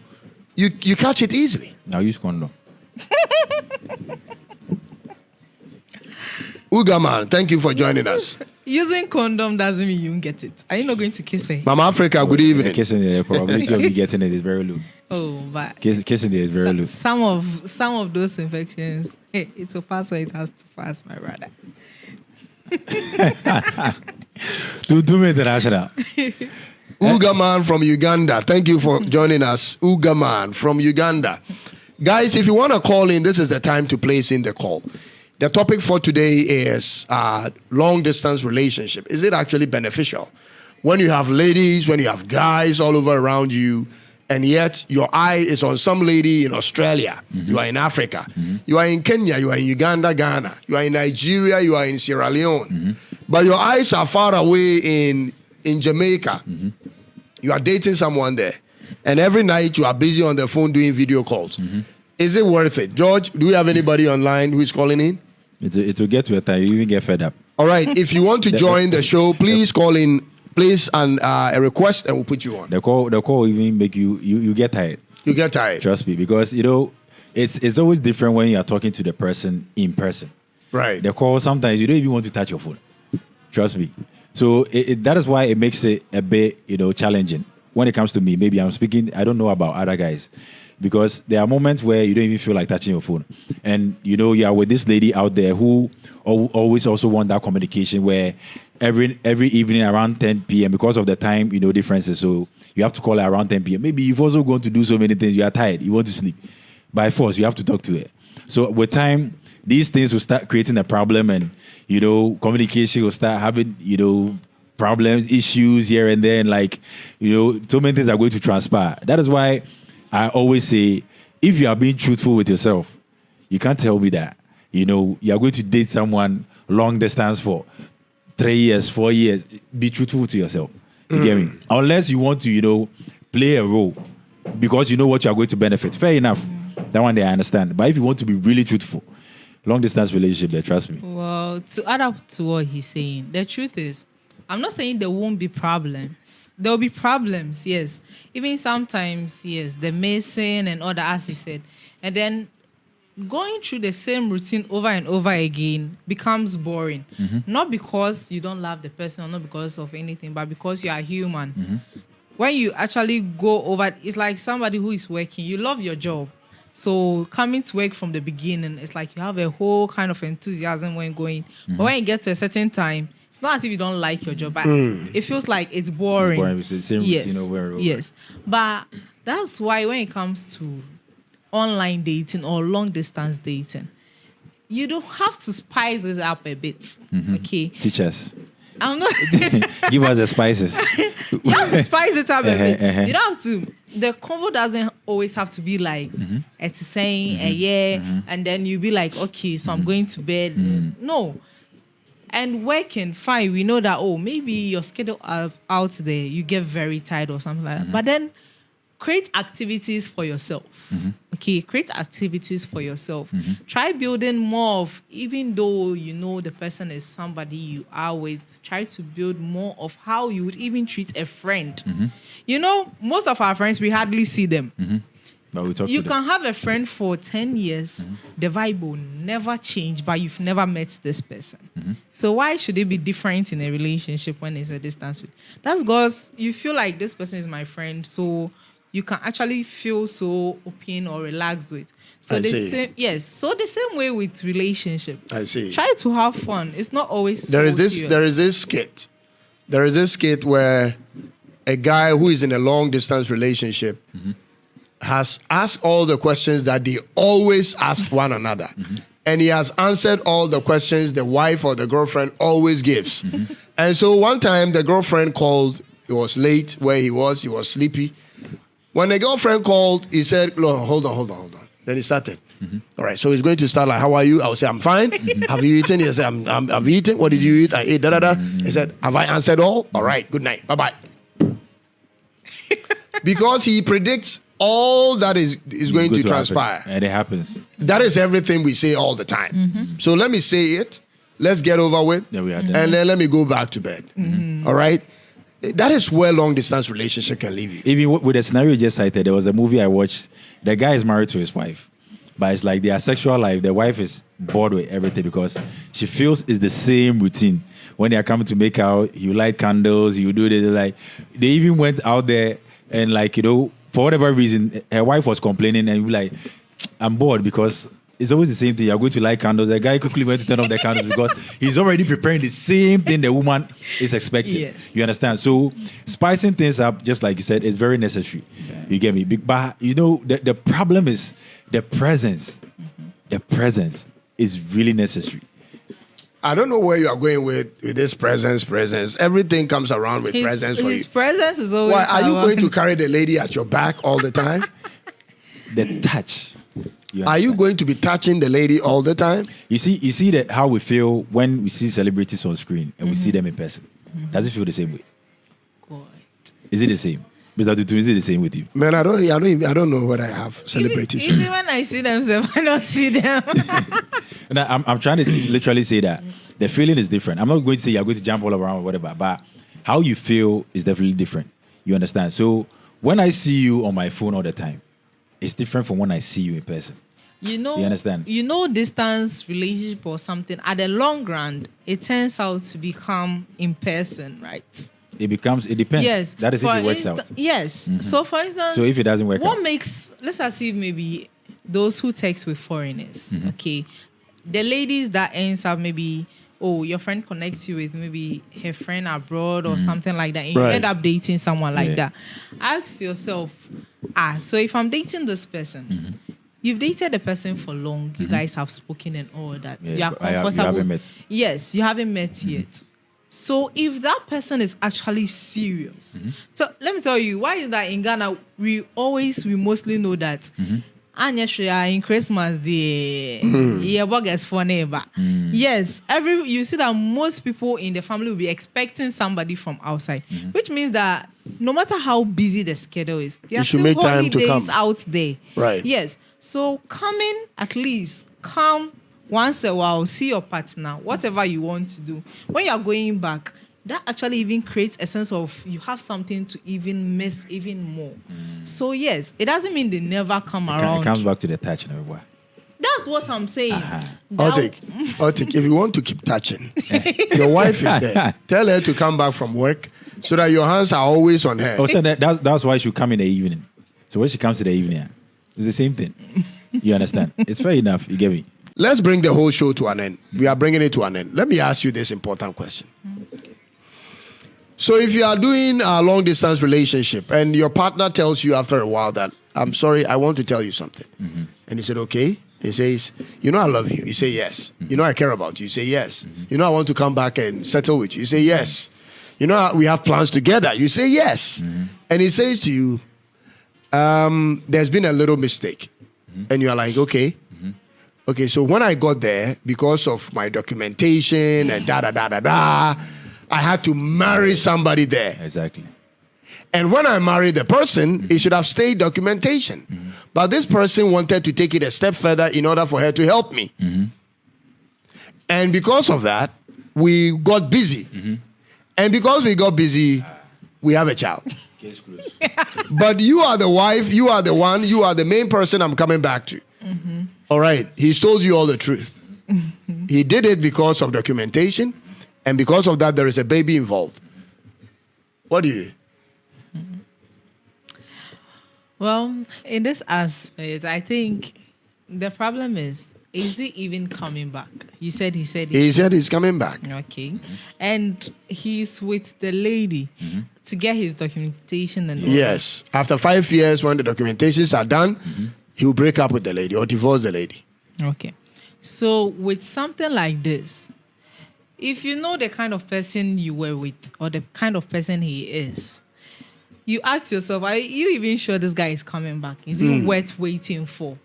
you catch it easily. Now use condom. Ugaman, thank you for joining us. Using condom doesn't mean you get it. Are you not going to kiss her? Mama Africa, good evening. Kissing, the probability of me getting it is very low. Oh, but kissing it is very low. Some of those infections, it will pass where it has to pass, my brother. To me international. Ugaman from Uganda, thank you for joining us. Ugaman from Uganda. Guys, if you want to call in, this is the time to place in the call. The topic for today is long distance relationship. Is it actually beneficial? When you have ladies, when you have guys all over around you, and yet your eye is on some lady in Australia, you are in Africa, you are in Kenya, you are in Uganda, Ghana, you are in Nigeria, you are in Sierra Leone, but your eyes are far away in Jamaica. You are dating someone there, and every night you are busy on the phone doing video calls. Is it worth it? George, do we have anybody online who is calling in? It will get to a time you even get fed up. All right. If you want to join the show, please call in, please, and a request, and we'll put you on. The call will even make you get tired. You get tired. Trust me, because it's always different when you are talking to the person in person. Right. The call, sometimes you don't even want to touch your phone. Trust me. So that is why it makes it a bit challenging when it comes to me. Maybe I'm speaking. I don't know about other guys. Because there are moments where you don't even feel like touching your phone. And, you are with this lady out there who always also want that communication where every evening around 10 p.m. because of the time, differences. So you have to call her around 10 p.m. Maybe you've also gone to do so many things. You are tired. You want to sleep. By force, you have to talk to her. So with time, these things will start creating a problem and, communication will start having, problems, issues here and there. And so many things are going to transpire. That is why I always say, if you are being truthful with yourself, you can't tell me that, you are going to date someone long distance for 3 years, 4 years. Be truthful to yourself. You get me? Unless you want to, play a role because you know what you are going to benefit. Fair enough. That one day I understand. But if you want to be really truthful, long distance relationship, trust me. Well, to add up to what he's saying, the truth is, I'm not saying there won't be problems. There will be problems, yes. Even sometimes, yes, the missing and all that, as he said. And then going through the same routine over and over again becomes boring. Not because you don't love the person or not because of anything, but because you are human. When you actually go over, it's like somebody who is working. You love your job. So coming to work from the beginning, it's like you have a whole kind of enthusiasm when going. But when you get to a certain time, It's not as if you don't like your job, but it feels like it's boring. It's the same Yes. routine over and over. Yes. But that's why when it comes to online dating or long distance dating, you don't have to spice it up a bit. Okay. Teach us. I'm not Give us the spices. you have to spice it up a bit. Uh-huh. You don't have to. The convo doesn't always have to be like it's saying a year, and then you be like, okay, so I'm going to bed. No. And working, fine. We know that. Oh, maybe your schedule out there, you get very tired or something like that. But then create activities for yourself. Okay, create activities for yourself. Try building more of, even though you know the person is somebody you are with, try to build more of how you would even treat a friend. You know, most of our friends, we hardly see them. But we talk You to can have a friend for 10 years, the vibe will never change, but you've never met this person. So why should it be different in a relationship when it's a distance? That's because you feel like this person is my friend, so you can actually feel so open or relaxed with. So I the see. same, yes. So the same way with relationship. I see. Try to have fun. It's not always There so is this. serious. There is this skit. There is this skit where a guy who is in a long distance relationship has asked all the questions that they always ask one another, and he has answered all the questions the wife or the girlfriend always gives. And so one time the girlfriend called. It was late where he was. He was sleepy. When the girlfriend called, he said, "Look, hold on." Then he started. All right, so he's going to start like, "How are you?" I will say, "I'm fine." "Have you eaten?" He said, "I've eaten." "What did you eat?" "I ate da da da." He said, "Have I answered all?" "All right, good night, bye bye." Because he predicts all that is going to transpire. And it happens. That is everything we say all the time. So let me say it. Let's get over with. Yeah, we are done. And then let me go back to bed. All right? That is where long distance relationship can leave you. Even with the scenario you just cited, there was a movie I watched. The guy is married to his wife, but it's like their sexual life. The wife is bored with everything because she feels it's the same routine. When they are coming to make out, you light candles, you do this. Like they even went out there and for whatever reason, her wife was complaining and you like, I'm bored because it's always the same thing. You're going to light candles. The guy quickly went to turn off the candles because he's already preparing the same thing the woman is expecting. Yes. You understand? So spicing things up, just like you said, is very necessary. Okay. You get me? But the problem is the presence. The presence is really necessary. I don't know where you are going with this presence. Everything comes around with presence for you. His presence is always. Why are you going to carry the lady at your back all the time? The touch. Are you going to be touching the lady all the time? You see that how we feel when we see celebrities on screen and we see them in person. Does it feel the same way? God. Is it the same? Mr. Tutu, is it the same with you? Man, I don't know what I have celebrities. Even when I see them, I don't see them. And I'm trying to literally say that the feeling is different. I'm not going to say you're going to jump all around or whatever, but how you feel is definitely different. You understand? So when I see you on my phone all the time, it's different from when I see you in person. You understand? Distance relationship or something, at the long run, it turns out to become in person, right? It depends. Yes. That is if it works out. Yes. So for instance, so if it doesn't work out. what makes, let's assume maybe those who text with foreigners, okay, the ladies that ends up maybe, your friend connects you with maybe her friend abroad or something like that, and you end up dating someone like that. Ask yourself, so if I'm dating this person, you've dated the person for long, you guys have spoken and all that. Yeah, you are comfortable. you haven't met. Yes, you haven't met yet. So if that person is actually serious, so let me tell you, why is that in Ghana, we mostly know that in Christmas, the is for neighbor. Yes, you see that most people in the family will be expecting somebody from outside, which means that no matter how busy the schedule is, there are still make time to holidays come out there. Right. Yes. So come once a while, see your partner, whatever you want to do. When you are going back, that actually even creates a sense of you have something to even miss even more. So yes, it doesn't mean they never come around. It comes back to the touch and everywhere. That's what I'm saying. Otik, if you want to keep touching, your wife is there. Tell her to come back from work so that your hands are always on her. So that's why she come in the evening. So when she comes to the evening, it's the same thing. You understand? It's fair enough. You get me? Let's bring the whole show to an end. We are bringing it to an end. Let me ask you this important question. So if you are doing a long distance relationship and your partner tells you after a while that, I'm sorry, I want to tell you something. Mm-hmm. And he said, okay. He says, you know I love you. You say yes. Mm-hmm. You know I care about you. You say yes. You know I want to come back and settle with you. You say yes. You know we have plans together. You say yes. And he says to you, there's been a little mistake. And you're like, okay. Okay, so when I got there, because of my documentation and I had to marry somebody there. Exactly. And when I married the person, it should have stayed documentation. But this person wanted to take it a step further in order for her to help me. And because of that, we got busy. And because we got busy, we have a child. Case closed. But you are the wife, you are the one, you are the main person I'm coming back to. All right, he's told you all the truth. He did it because of documentation, and because of that, there is a baby involved. What do you do? Well, in this aspect, I think the problem is he even coming back? You said he said he's coming back. Okay. And he's with the lady to get his documentation and all Yes. After 5 years, when the documentations are done, he'll break up with the lady or divorce the lady. Okay. So with something like this, if you know the kind of person you were with or the kind of person he is, you ask yourself, are you even sure this guy is coming back? Is it worth waiting for?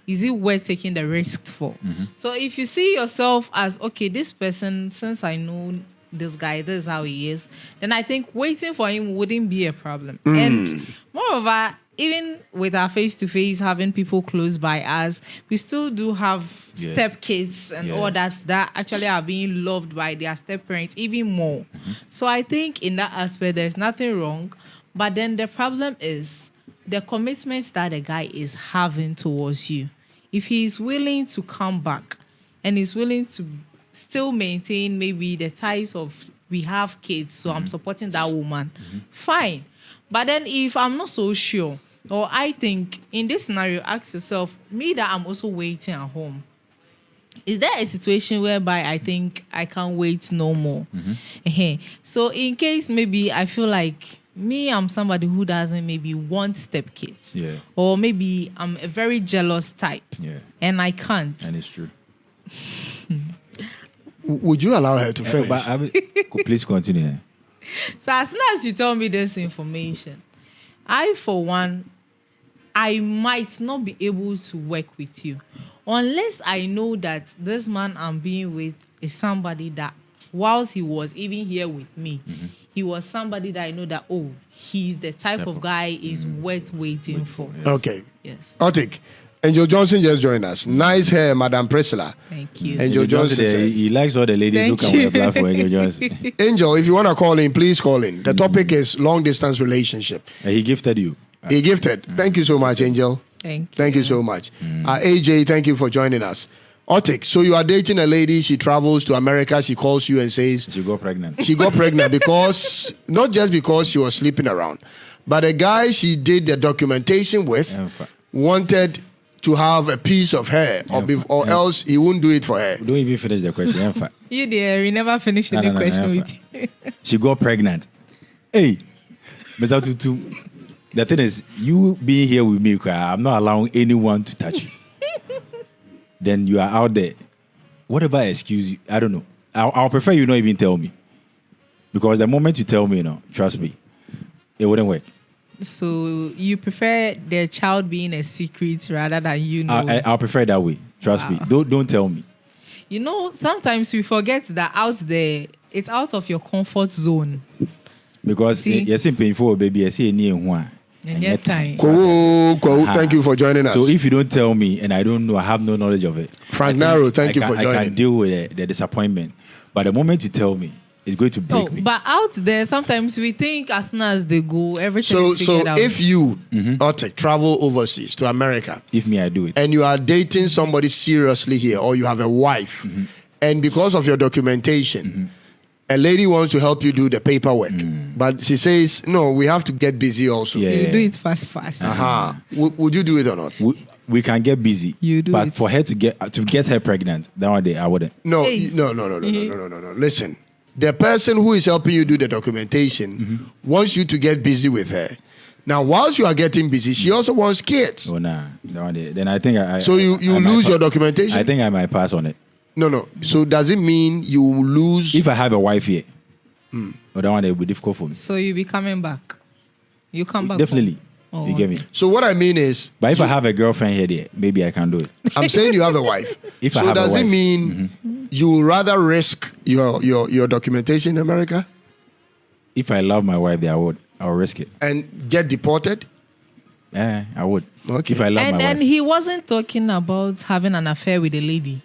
Is it worth taking the risk for? So if you see yourself as, okay, this person, since I know this guy, this is how he is, then I think waiting for him wouldn't be a problem. And moreover, even with our face-to-face, having people close by us, we still do have step kids and all that actually are being loved by their step parents even more. So I think in that aspect, there's nothing wrong. But then the problem is the commitment that the guy is having towards you. If he's willing to come back and he's willing to still maintain maybe the ties of we have kids, so I'm supporting that woman, fine. But then if I'm not so sure, or I think in this scenario, ask yourself, me that I'm also waiting at home, is there a situation whereby I think I can't wait no more? So in case maybe I feel like I'm somebody who doesn't maybe want stepkids. Or maybe I'm a very jealous type. And I can't. And it's true. Would you allow her to finish? Please continue. So as soon as you tell me this information, I, for one, I might not be able to work with you unless I know that this man I'm being with is somebody that, whilst he was even here with me, he was somebody that I know that, he's the type of guy is worth waiting for. Okay. Yes. Otik, Angel Johnson just joined us. Nice hair, Madam Priscilla. Thank you. Angel Johnson. He likes all the ladies who come and apply for Angel Johnson. Angel, if you want to call in, please call in. The topic is long distance relationship. He gifted you. He gifted. Thank you so much, Angel. Thank you so much. AJ, thank you for joining us. Otik, so you are dating a lady, she travels to America, she calls you and says she got pregnant. She got pregnant because, not just because she was sleeping around, but a guy she did the documentation with wanted to have a piece of her, or else he won't do it for her. Don't even finish the question. You there, we never finish any question with you. She got pregnant. Hey, Mr. Tutu, the thing is, you being here with me, I'm not allowing anyone to touch you. Then you are out there. Whatever excuse you, I don't know. I'll prefer you not even tell me. Because the moment you tell me, trust me, it wouldn't work. So you prefer their child being a secret rather than you know? I'll prefer it that way. Trust me. Don't tell me. You know, sometimes we forget that out there, it's out of your comfort zone. Because you're painful, baby. I see any one. And time. Thank you for joining us. So if you don't tell me and I don't know, I have no knowledge of it. Frank Naro, thank you for joining. I can deal with the disappointment. But the moment you tell me, it's going to break me. But out there, sometimes we think as soon as they go, everything is figured out. So if you, Otik, travel overseas to America. If me, I do it. And you are dating somebody seriously here, or you have a wife, and because of your documentation, a lady wants to help you do the paperwork, but she says, no, we have to get busy also. You do it fast. Would you do it or not? We can get busy. You do but it. for her to get her pregnant, that one day I wouldn't. No. Listen, the person who is helping you do the documentation wants you to get busy with her. Now, whilst you are getting busy, she also wants kids. Oh, nah. Then I think I So you I lose might your documentation? I think I might pass on it. No. So does it mean you lose? If I have a wife here, that one it will be difficult for me. So you be coming back. You come back. Definitely. Oh. You get me? So what I mean is, But if I have a girlfriend here, there, maybe I can do it. I'm saying you have a wife. If so I have does a it wife. mean you would rather risk your documentation in America If I love my wife, then I'll risk it. and get deported? I would. Okay. If I love my And wife. he wasn't talking about having an affair with a lady.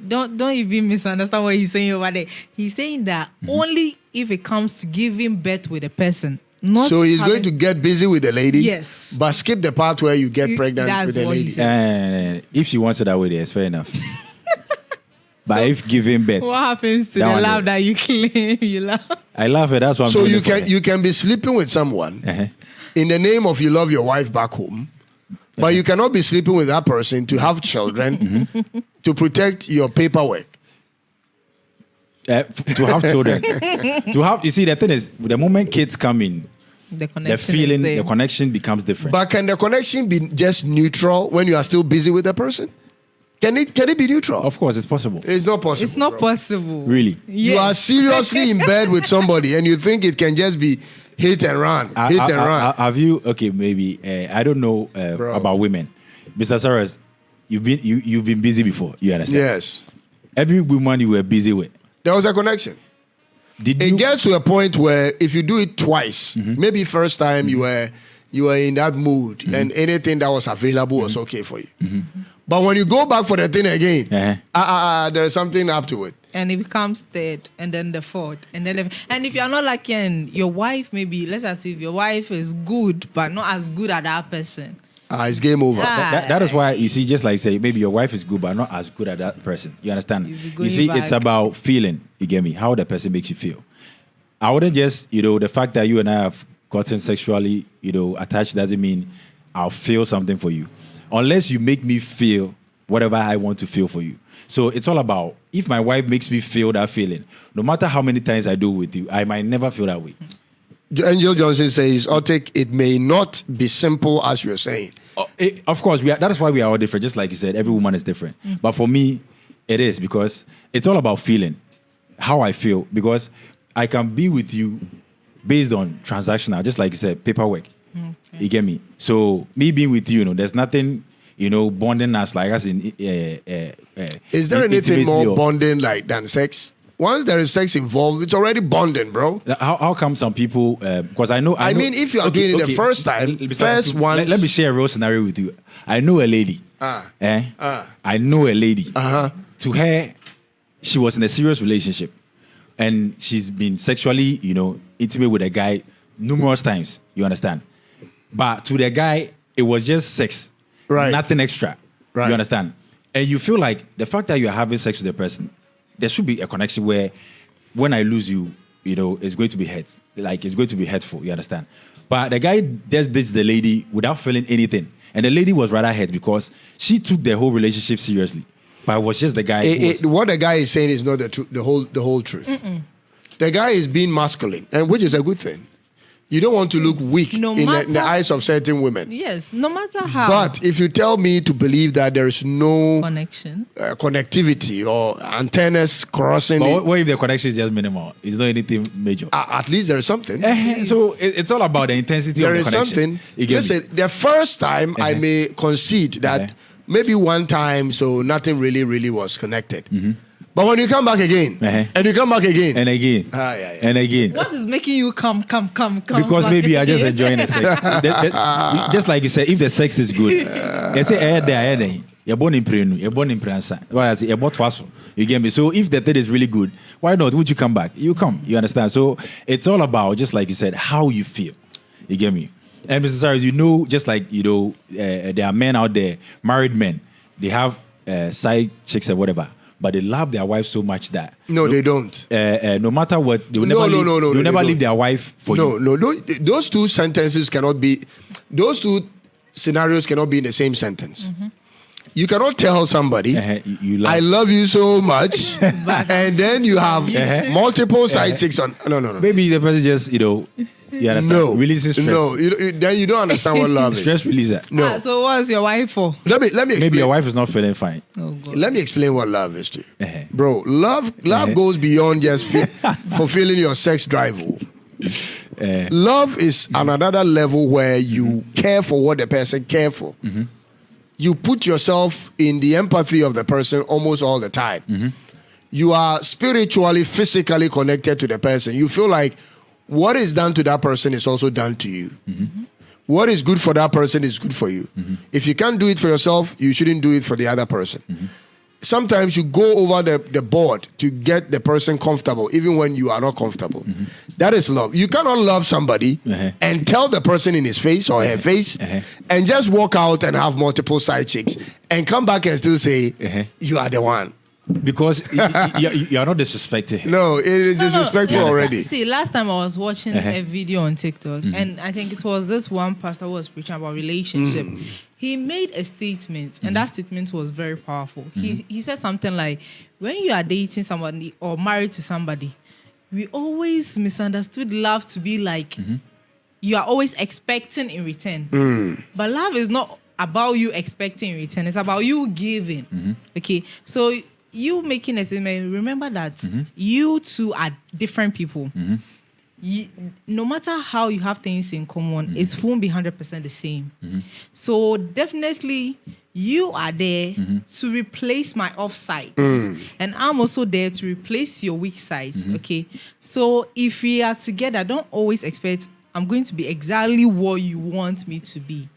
Don't even misunderstand what he's saying over there. He's saying that only if it comes to giving birth with a person. Not So he's having- going to get busy with the lady. Yes. But skip the part where you get pregnant That's with the what he lady. said. If she wants it that way, then it's fair enough. But if giving birth, What happens to That the one love there. that you claim you love? I love it. That's what I'm So doing you it for can her. you can be sleeping with someone Uh-huh. in the name of you love your wife back home, but you cannot be sleeping with that person to have children to protect your paperwork. To have children. You see, the thing is, the moment kids come in, The connection. the feeling, is there. the connection becomes different. But can the connection be just neutral when you are still busy with the person? Can it be neutral? Of course, it's possible. It's not possible. It's not bro. possible. Really? You are seriously in bed with somebody and you think it can just be hit and run, hit and run. Have you? Okay, maybe. I don't know Bro. about women, Mr. Saras. You've been busy before. You understand? Yes. Every woman you were busy with. There was a connection. Did It you? gets to a point where if you do it twice, maybe first time you were in that mood and anything that was available was okay for you. But when you go back for the thing again, there is something up to it. And it becomes third, and then the fourth, and then and if you're not lucky, and your wife maybe, let's say if your wife is good but not as good at that person. It's game over. That is why you see, just like say, maybe your wife is good, but not as good at that person. You understand? You'll be You going see, back. it's about feeling. You get me? How the person makes you feel. I wouldn't just, the fact that you and I have gotten sexually, attached doesn't mean I'll feel something for you, unless you make me feel whatever I want to feel for you. So it's all about if my wife makes me feel that feeling, no matter how many times I do with you, I might never feel that way. Angel Johnson says, Otik, it may not be simple as you're saying. Of course, that is why we are all different. Just like you said, every woman is different. But for me, it is because it's all about feeling, how I feel. Because I can be with you based on transactional, just like you said, paperwork. Okay. You get me? So me being with you, there's nothing, bonding us like us in. Is there anything intimacy more or- bonding than sex? Once there is sex involved, it's already bonding, bro. How come some people? Because I know. I mean, if you are doing it the first time, first once- Let me share a real scenario with you. I know a lady. I know a lady. To her, she was in a serious relationship, and she's been sexually, intimate with a guy numerous times. You understand? But to the guy, it was just sex, Right. Nothing extra. Right. You understand? And you feel like the fact that you are having sex with a person, there should be a connection where when I lose you, it's going to be hurt. Like it's going to be hurtful, you understand? But the guy just did the lady without feeling anything. And the lady was rather hurt because she took the whole relationship seriously. But it was just the guy who was, What the guy is saying is not the whole truth. The guy is being masculine, and which is a good thing. You don't want to look weak No in the matter- eyes of certain women. Yes, no matter how. But if you tell me to believe that there is no connection. connectivity or antennas crossing, but what if the connection is just minimal? It's not anything major. at least there is something. So it's all about the intensity There of the is connection. something. You get me? Listen, the first time I may concede that maybe one time, so nothing really was connected. But when you come back again, and you come back again, And again. And again. What is making you come? Because back maybe I just again? enjoying the sex. Just like you said, if the sex is good, you say, you're born in Prenu, you're born in Pransa. Why I say, you're born twice. You get me? So if the thing is really good, why not? Would you come back? You come. You understand? So it's all about, just like you said, how you feel. You get me? And Mr. Cyrus, just like, there are men out there, married men, they have side chicks or whatever, but they love their wife so much that no, they don't. no matter what, they will No, never no, leave, no, no, they will no, never they leave their wife for you. No, those two sentences cannot be. Those two scenarios cannot be in the same sentence. You cannot tell somebody, I love you so much, and then you have multiple side chicks on. No. Maybe the person just, you understand? No. Releases stress. No, then you don't understand what love is. Stress releaser. No. So what's your wife for? Let me explain. Maybe your wife is not feeling fine. Oh, God. Let me explain what love is to you. Bro, love goes beyond just fulfilling your sex drive. Love is on another level where you care for what the person cares for. You put yourself in the empathy of the person almost all the time. You are spiritually, physically connected to the person. You feel like what is done to that person is also done to you. What is good for that person is good for you. If you can't do it for yourself, you shouldn't do it for the other person. Sometimes you go over the board to get the person comfortable, even when you are not comfortable. That is love. You cannot love somebody and tell the person in his face or her face and just walk out and have multiple side chicks and come back and still say, you are the one. Because you are not disrespecting him. No, it is disrespectful already. See, last time I was watching a video on TikTok, and I think it was this one pastor who was preaching about relationship. He made a statement, and that statement was very powerful. He said something like, when you are dating somebody or married to somebody, we always misunderstood love to be like you are always expecting in return. But love is not about you expecting in return. It's about you giving. Okay, so you making a statement, remember that you two are different people. No matter how you have things in common, it won't be 100% the same. So definitely you are there to replace my offsides, and I'm also there to replace your weak sides. Okay, so if we are together, don't always expect I'm going to be exactly what you want me to be.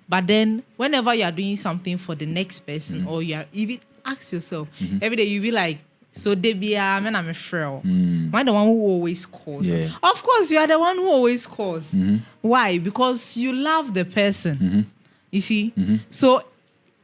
But then whenever you are doing something for the next person, or you are even ask yourself every day, you be like, so they be I'm a frail. Am I the one who always calls? Of course, you are the one who always calls. Why? Because you love the person. You see? So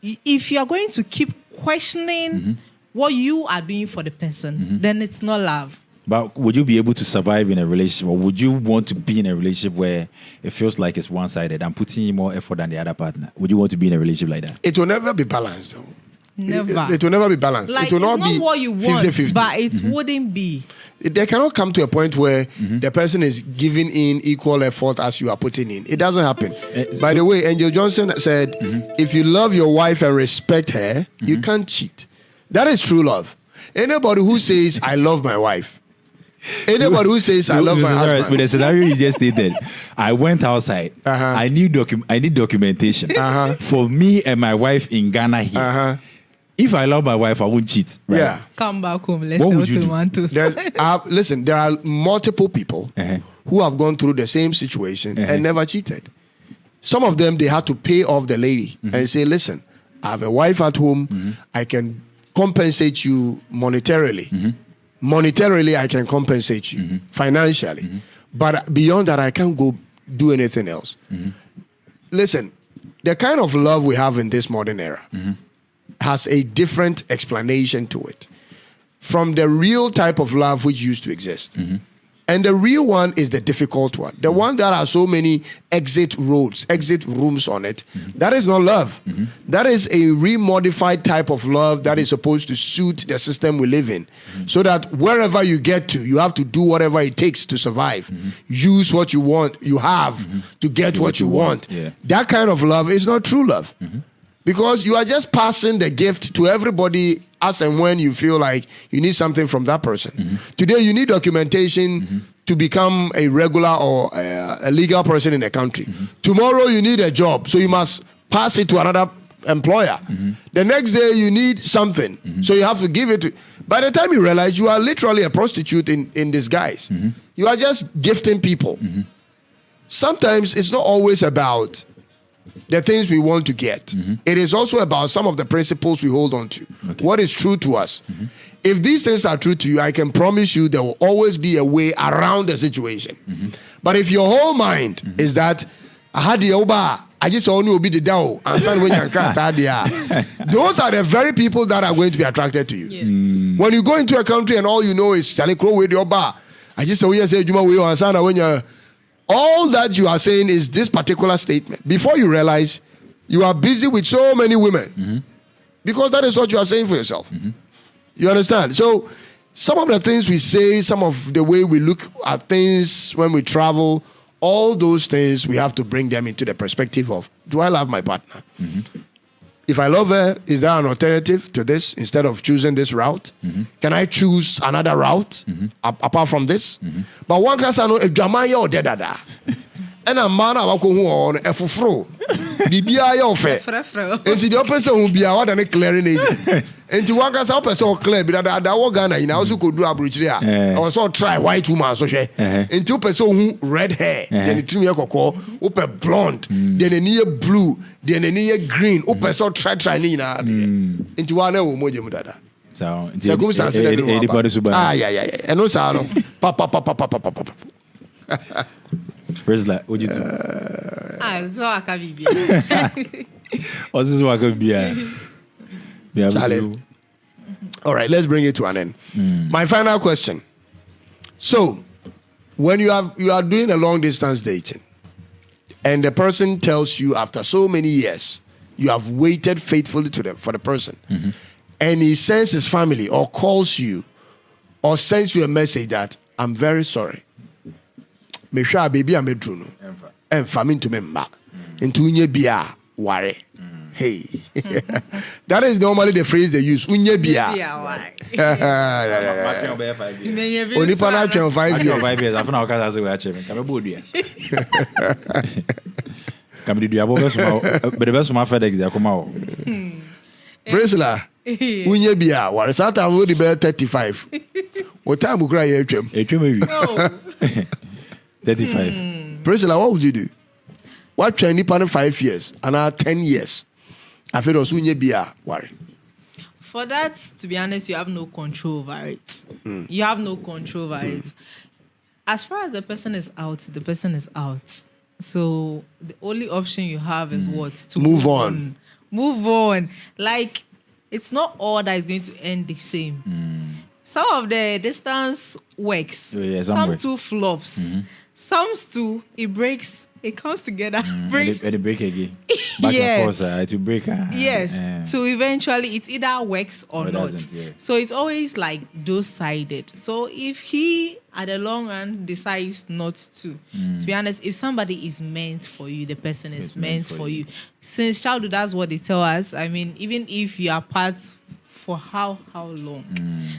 if you are going to keep questioning what you are doing for the person, then it's not love. But would you be able to survive in a relationship, or would you want to be in a relationship where it feels like it's one-sided and putting in more effort than the other partner? Would you want to be in a relationship like that? It will never be balanced, though. Never. It will never be balanced. Like, it will not be what you want, 50-50. but it wouldn't be. There cannot come to a point where the person is giving in equal effort as you are putting in. It doesn't happen. By the way, Angel Johnson said, if you love your wife and respect her, you can't cheat. That is true love. Anybody who says, I love my wife, anybody who says, I love my husband. With the scenario you just stated, I went outside. I need documentation for me and my wife in Ghana here. If I love my wife, I won't cheat. Right? Yeah. Come back home. Let's What say would you do? Listen, there are multiple people who have gone through the same situation and never cheated. Some of them, they had to pay off the lady and say, listen, I have a wife at home. I can compensate you monetarily. Monetarily, I can compensate you financially. But beyond that, I can't go do anything else. Listen, the kind of love we have in this modern era has a different explanation to it from the real type of love which used to exist. And the real one is the difficult one. The one that has so many exit rooms on it. That is not love. That is a remodified type of love that is supposed to suit the system we live in. So that wherever you get to, you have to do whatever it takes to survive. Use what you want, you have to get what you want. That kind of love is not true love. Because you are just passing the gift to everybody as and when you feel like you need something from that person. Today, you need documentation to become a regular or a legal person in the country. Tomorrow, you need a job, so you must pass it to another employer. The next day, you need something, so you have to give it to... By the time you realize, you are literally a prostitute in disguise. You are just gifting people. Sometimes, it's not always about the things we want to get. It is also about some of the principles we hold on to. What is true to us. If these things are true to you, I can promise you there will always be a way around the situation. But if your whole mind is that I just only will be the devil, those are the very people that are going to be attracted to you. When you go into a country and all you know is Charlie Crow with your bar, I just say Juma we when you're all that you are saying is this particular statement. Before you realize, you are busy with so many women. because that is what you are saying for yourself. You understand? So some of the things we say, some of the way we look at things when we travel, all those things, we have to bring them into the perspective of, do I love my partner? If I love her, is there an alternative to this instead of choosing this route? Can I choose another route apart from this? But one can say, no, if Jamaya or Dedada. And a man I walk on a fufro. The BI of it. And the person who be out and a clearing agent. And to one guy's up so clear, but that Ghana in also could do a bridge there. I also try white woman, so she. And two person who red hair, then a 3 year cocoa, open blonde, then a near blue, then a near green, open so try Nina. Into one emoji mudada. So, yeah. And no sound. Papa. Where's that? What you do? So I can be. What's this what could be? All right, let's bring it to an end. My final question. So, when you are doing a long distance dating, and the person tells you after so many years, you have waited faithfully for the person, and he sends his family or calls you or sends you a message that I'm very sorry. Me sure baby I'm medruno. And famine to me back. Into unye bia ware. Hey. That is normally the phrase they use. Unye bia. Yeah. Only for 5 years. 5 years. After now, I say we are checking. Come aboard here. Come do abo best but the best of my FedEx they come out. Praise la. Unye bia ware. Sata we the be 35. What time we cry here chem? 35. Praise la, what would you do? What training partner 5 years and now 10 years? I feel also unye bia worry. For that, to be honest, you have no control over it. You have no control over it. As far as the person is out, the person is out. So the only option you have is what? To move on. Move on. Like, it's not all that is going to end the same. Some of the distance works. Some too flops. Some too, it breaks. It comes together. Breaks. And it break again. Back and forth, it will break. Yes. So eventually, it either works or not. Yeah. So it's always like those-sided. So if he, at the long run, decides not to be honest, if somebody is meant for you, the person is meant for you. Since childhood, that's what they tell us. I mean, even if you are part for how long?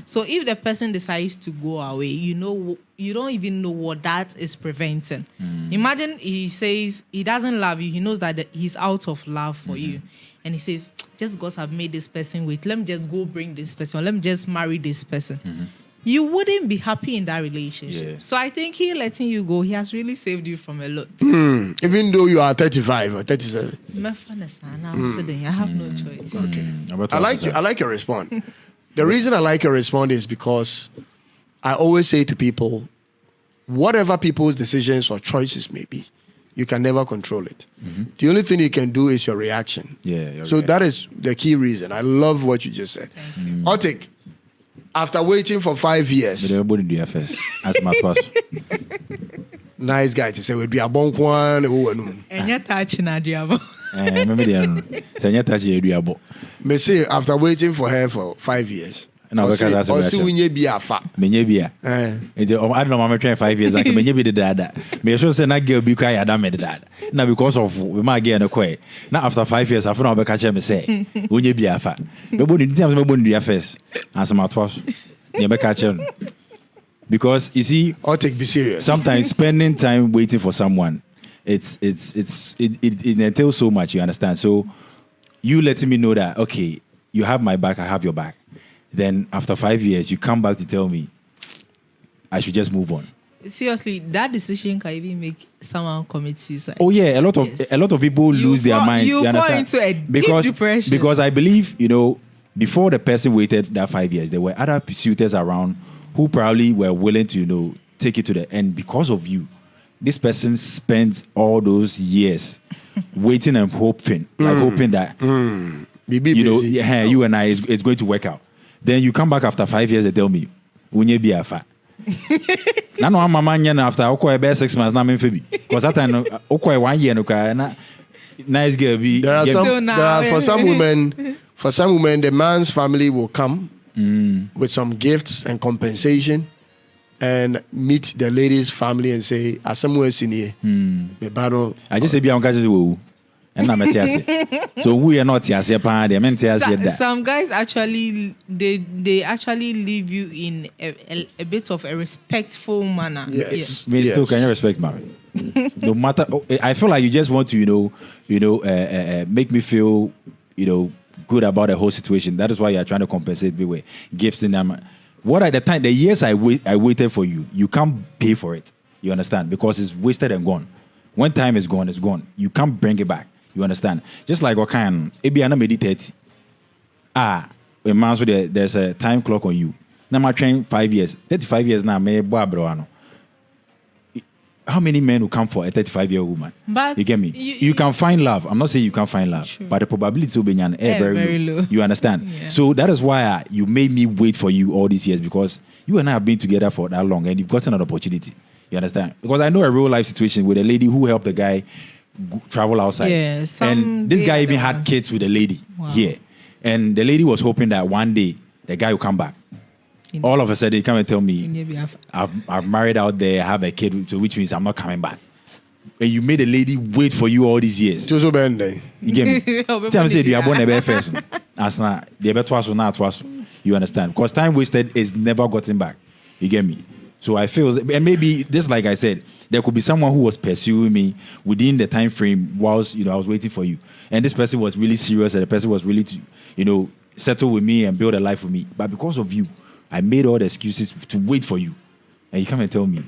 So if the person decides to go away, you don't even know what that is preventing. Imagine he says he doesn't love you. He knows that he's out of love for you. And he says, just because I've made this person wait, let me just go bring this person. Let me just marry this person. You wouldn't be happy in that relationship. Yeah. So I think he letting you go, he has really saved you from a lot. Even though you are 35 or 37. I have no choice. Okay. I like your response. The reason I like your response is because I always say to people, whatever people's decisions or choices may be, you can never control it. The only thing you can do is your reaction. So that is the key reason. I love what you just said. Otik, after waiting for 5 years. Nice guy to say, we'll be a bon one. And you're touching Adriabo. Me say, after waiting for her for 5 years. Or see when you be a fat. I don't know, I'm trying 5 years. I can be the dad. Me sure say that girl be cry. I don't make the dad. Now because of we might get a quay. Now after 5 years, I found out catch me say when you be a fat. But when you tell me when you face, answer my twice. You be catch him. Because you see, or take be serious. Sometimes spending time waiting for someone, it entails so much. You understand? So you letting me know that okay, you have my back, I have your back. Then after 5 years, you come back to tell me I should just move on. Seriously, that decision can even make someone commit suicide. Oh yeah, a lot of people lose their minds. You fall into a deep depression. Because I believe, before the person waited that 5 years, there were other suitors around who probably were willing to, take it to the end because of you. This person spent all those years waiting and hoping that you and I it's going to work out. Then you come back after 5 years and tell me, "Unye be afa." Now I'm mama nyana after about 6 months na me febi. Because that time 1 year no ka na nice girl be. There are for some women For some women, the man's family will come with some gifts and compensation and meet the lady's family and say, "Asamu in here." I just say, "Be on catch and I'm so we are not here. Some guys actually they actually leave you in a bit of a respectful manner. Yes. Me still can you respect marriage? No matter. I feel like you just want to make me feel good about the whole situation. That is why you're trying to compensate me with gifts in them. What at the time, the years I waited for you, you can't pay for it. You understand? Because it's wasted and gone. When time is gone, it's gone. You can't bring it back. You understand? Just like what kind? Ebiana meditate. A man, so there's a time clock on you. Now I train 5 years, 35 years now. Me bro. How many men will come for a 35-year-old woman? But you get me? You can find love. I'm not saying you can't find love, true. But the probability will be very low. You understand? Yeah. So that is why you made me wait for you all these years, because you and I have been together for that long and you've gotten an opportunity. You understand? Because I know a real life situation with a lady who helped the guy travel outside. Yeah, and this guy even had kids with a lady here. And the lady was hoping that one day the guy will come back. All of a sudden, he come and tell me, I've married out there, I have a kid, which means I'm not coming back. And you made a lady wait for you all these years. You get me? Tell me, say, you are born a first. As not, the twice or not twice. You understand? Because time wasted is never gotten back. You get me? So I feel, and maybe just like I said, there could be someone who was pursuing me within the time frame whilst I was waiting for you, and this person was really serious, and the person was really to settle with me and build a life with me. But because of you, I made all the excuses to wait for you, and you come and tell me,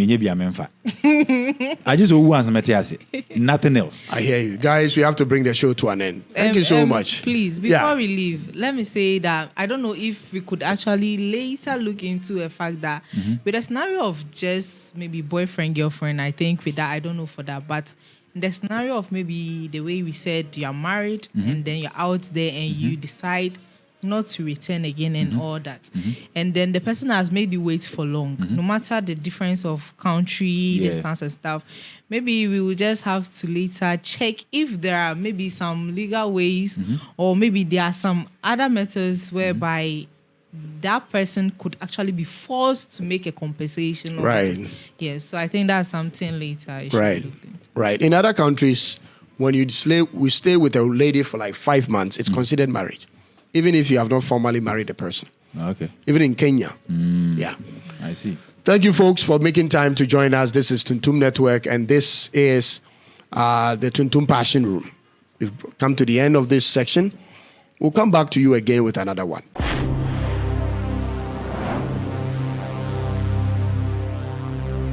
I just nothing else. I hear you. Guys, we have to bring the show to an end. Thank you so much. Please, before we leave, let me say that I don't know if we could actually later look into a fact that with a scenario of just maybe boyfriend, girlfriend, I think with that, I don't know for that, but in the scenario of maybe the way we said you are married and then you're out there and you decide not to return again and all that. And then the person has made you wait for long. No matter the difference of country, distance and stuff, maybe we will just have to later check if there are maybe some legal ways or maybe there are some other methods whereby that person could actually be forced to make a compensation. Right. Yes, so I think that's something later. Right. In other countries, when we stay with a lady for like 5 months, it's considered marriage. Even if you have not formally married the person. Okay. Even in Kenya. Yeah. I see. Thank you, folks, for making time to join us. This is Tuntum Network, and this is the Tuntum Passion Room. We've come to the end of this section. We'll come back to you again with another one.